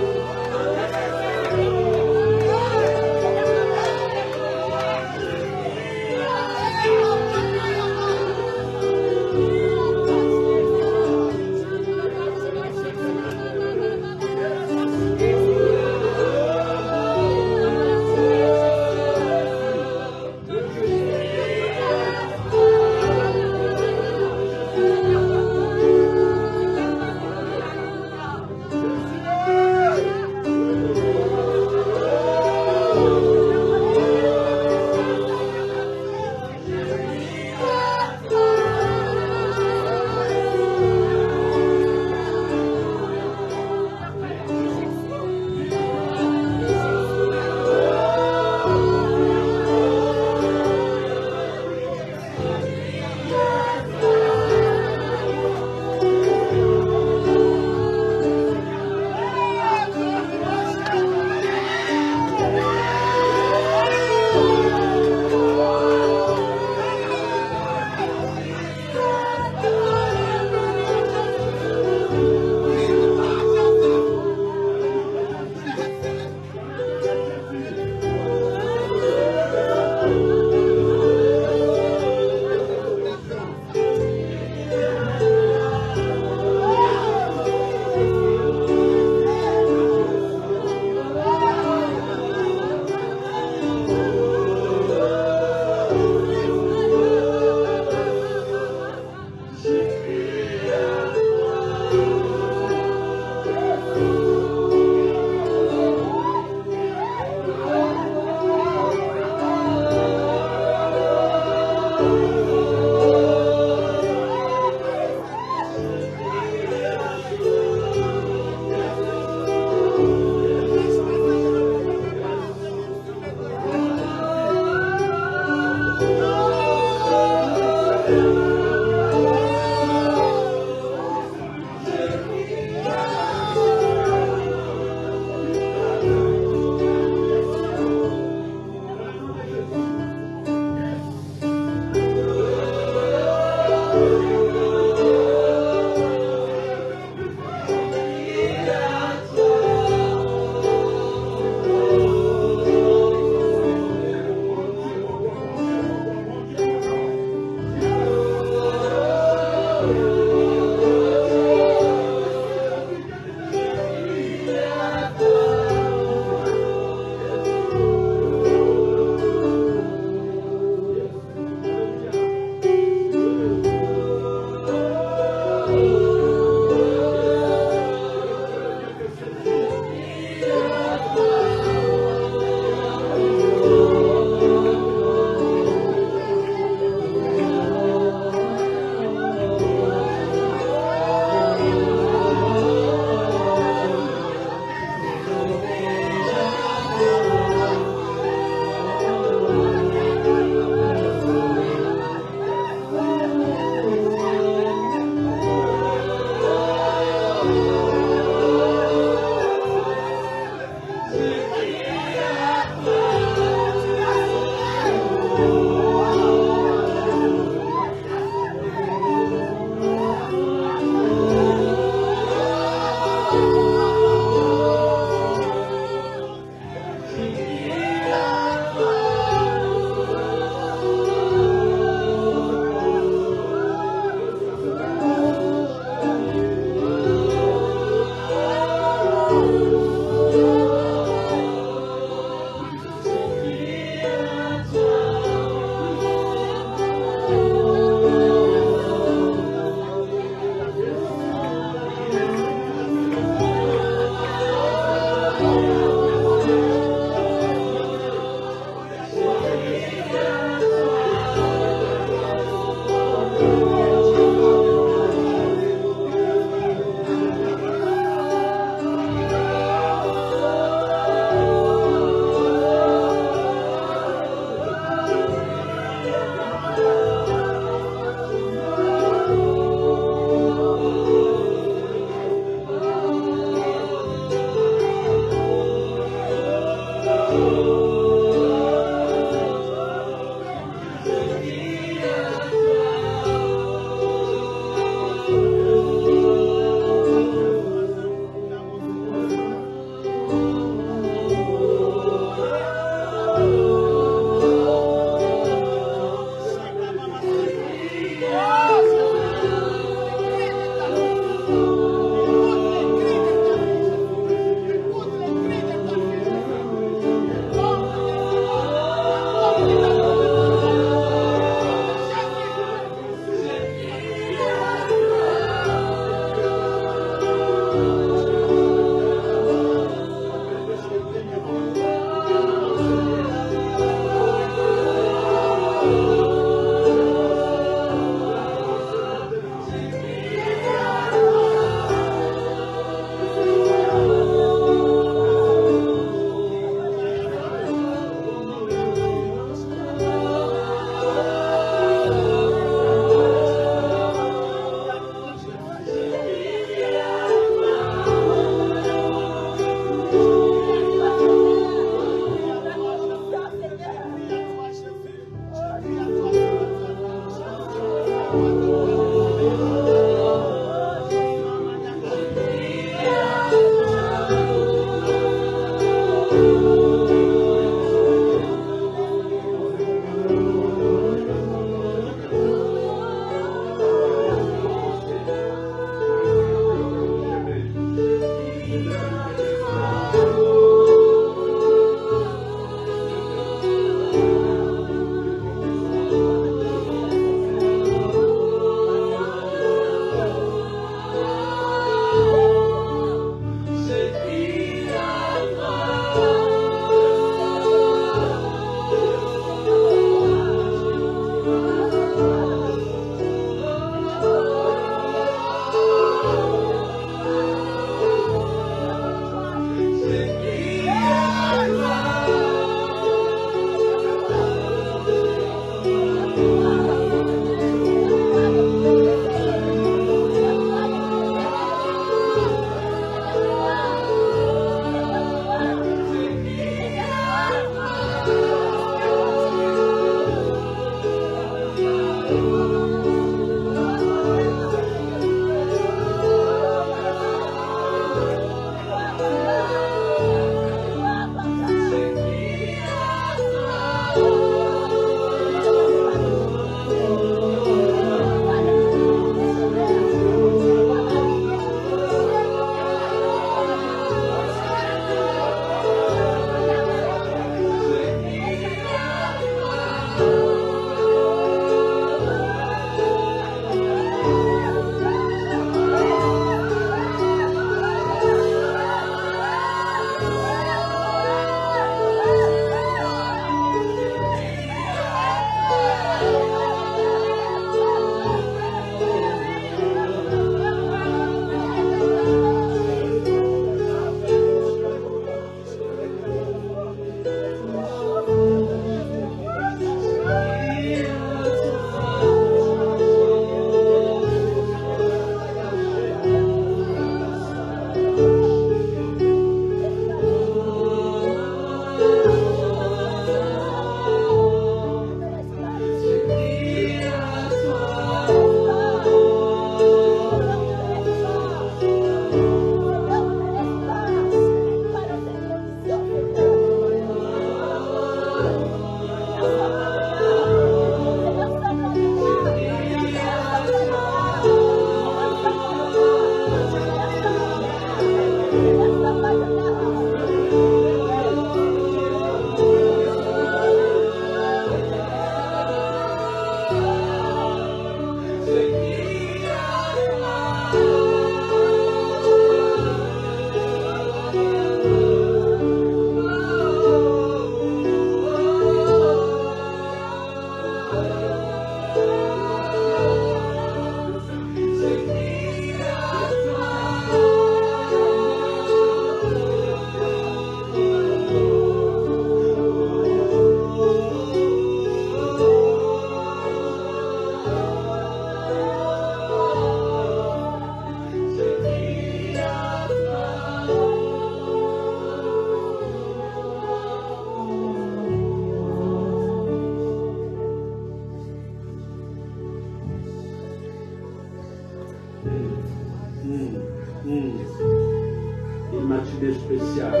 Une matinée spéciale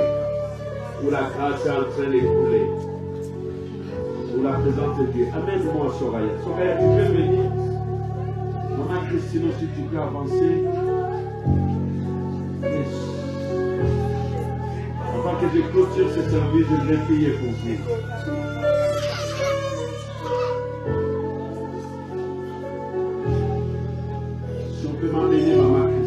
où la grâce est en train d'écouler. Où la présence de Dieu. Amène-moi Soraya. Soraya, tu peux venir. Maman Christine, si tu peux avancer. Yes. Avant que je clôture ce service, je vais prier pour vous. Si on peut m'amener Maman Christine.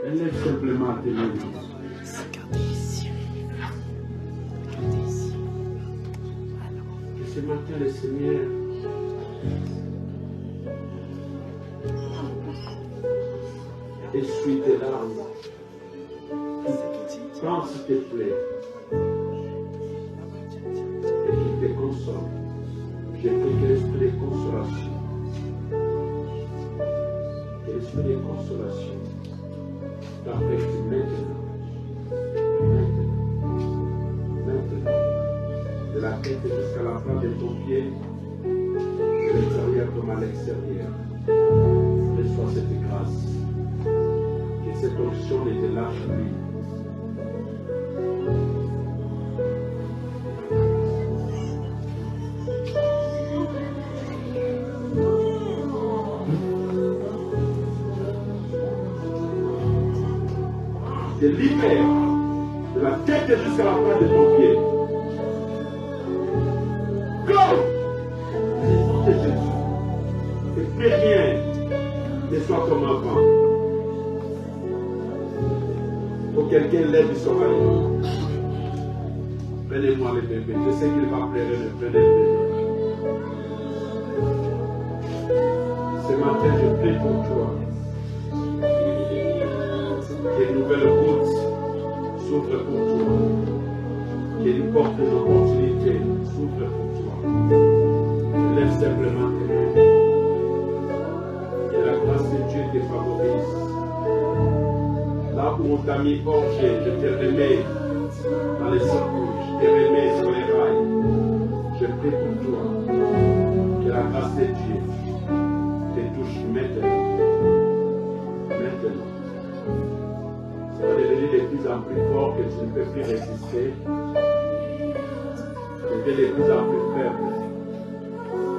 Elle lève simplement à tes mains. Et ce matin, le Seigneur essuie tes larmes. Prends s'il te plaît. Et qu'il te console. Je prie que l'esprit de consolation et l'esprit de consolation t'affecte maintenant. Maintenant. De la tête jusqu'à la fin de ton pied, de l'intérieur comme à l'extérieur. Reçois cette grâce. Que cette onction ne te lâche plus. Te libère de la tête jusqu'à la fin de ton pied. Go! Jésus de Jésus. Et plus rien ne soit comme avant. Pour quelqu'un l'aide son mari. Prenez-moi le bébé. Je sais qu'il va pleurer, mais prenez le bébé. Ce matin, je prie pour toi. Qu'une nouvelle route s'ouvre pour toi. Qu'une porte d'opportunité s'ouvre pour toi. Lève simplement tes mains. Que la grâce de Dieu te favorise. Là où on t'a mis hors jeu, je te remets dans les circuits, je te remets sur les rails. Je prie pour toi. Que la grâce de Dieu te touche maintenant. Maintenant. Ça va devenir de plus en plus fort que tu ne peux plus résister. Tu es de plus en plus faible.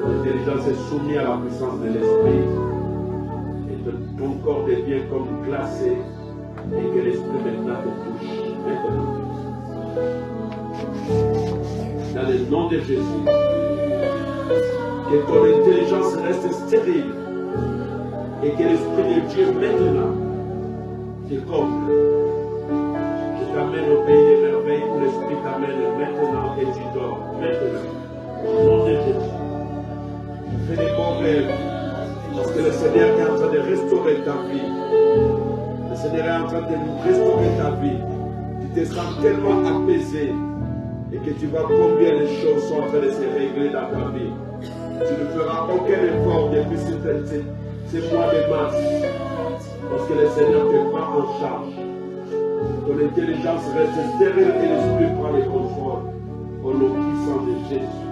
L'intelligence est soumise à la puissance de l'esprit. Et ton corps devient comme glacé. Et que l'esprit maintenant te touche. Maintenant. Dans le nom de Jésus. Que ton intelligence reste stérile. Et que l'esprit de Dieu maintenant te comble. Je t'amène au pays des merveilles où l'esprit t'amène maintenant et tu dors. Maintenant. Au nom de Jésus. Fais des bons rêves. Parce que le Seigneur est en train de restaurer ta vie. Le Seigneur est en train de restaurer ta vie. Tu te sens tellement apaisé. Et que tu vois combien les choses sont en train de se régler dans ta vie. Tu ne feras aucun effort depuis ce mois de mars. Parce que le Seigneur te prend en charge. Ton intelligence reste stérile et l'esprit prend le contrôle. Au nom puissant de Jésus.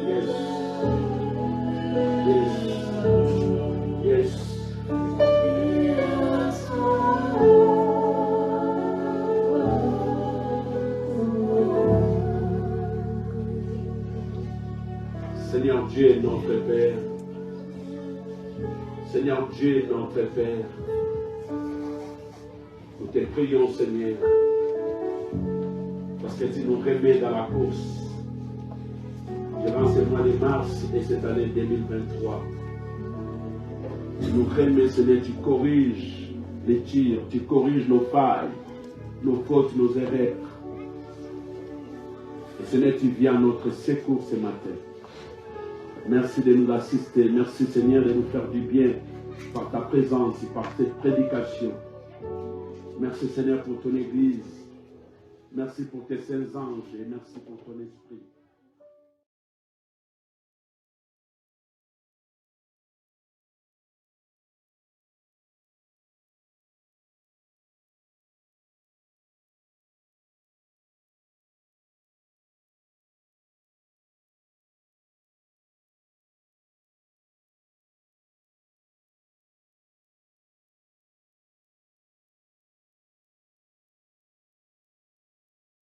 Yes. Yes. Yes. Seigneur Dieu, notre Père. Seigneur Dieu, notre Père. Nous te prions, Seigneur, parce que tu nous remets dans la course durant ce mois de mars et cette année 2023. Tu nous remets, Seigneur, tu corriges les tirs, tu corriges nos failles, nos fautes, nos erreurs. Et Seigneur, tu viens à notre secours ce matin. Merci de nous assister. Merci, Seigneur, de nous faire du bien par ta présence et par cette prédication. Merci, Seigneur, pour ton Église. Merci pour tes saints anges et merci pour ton esprit.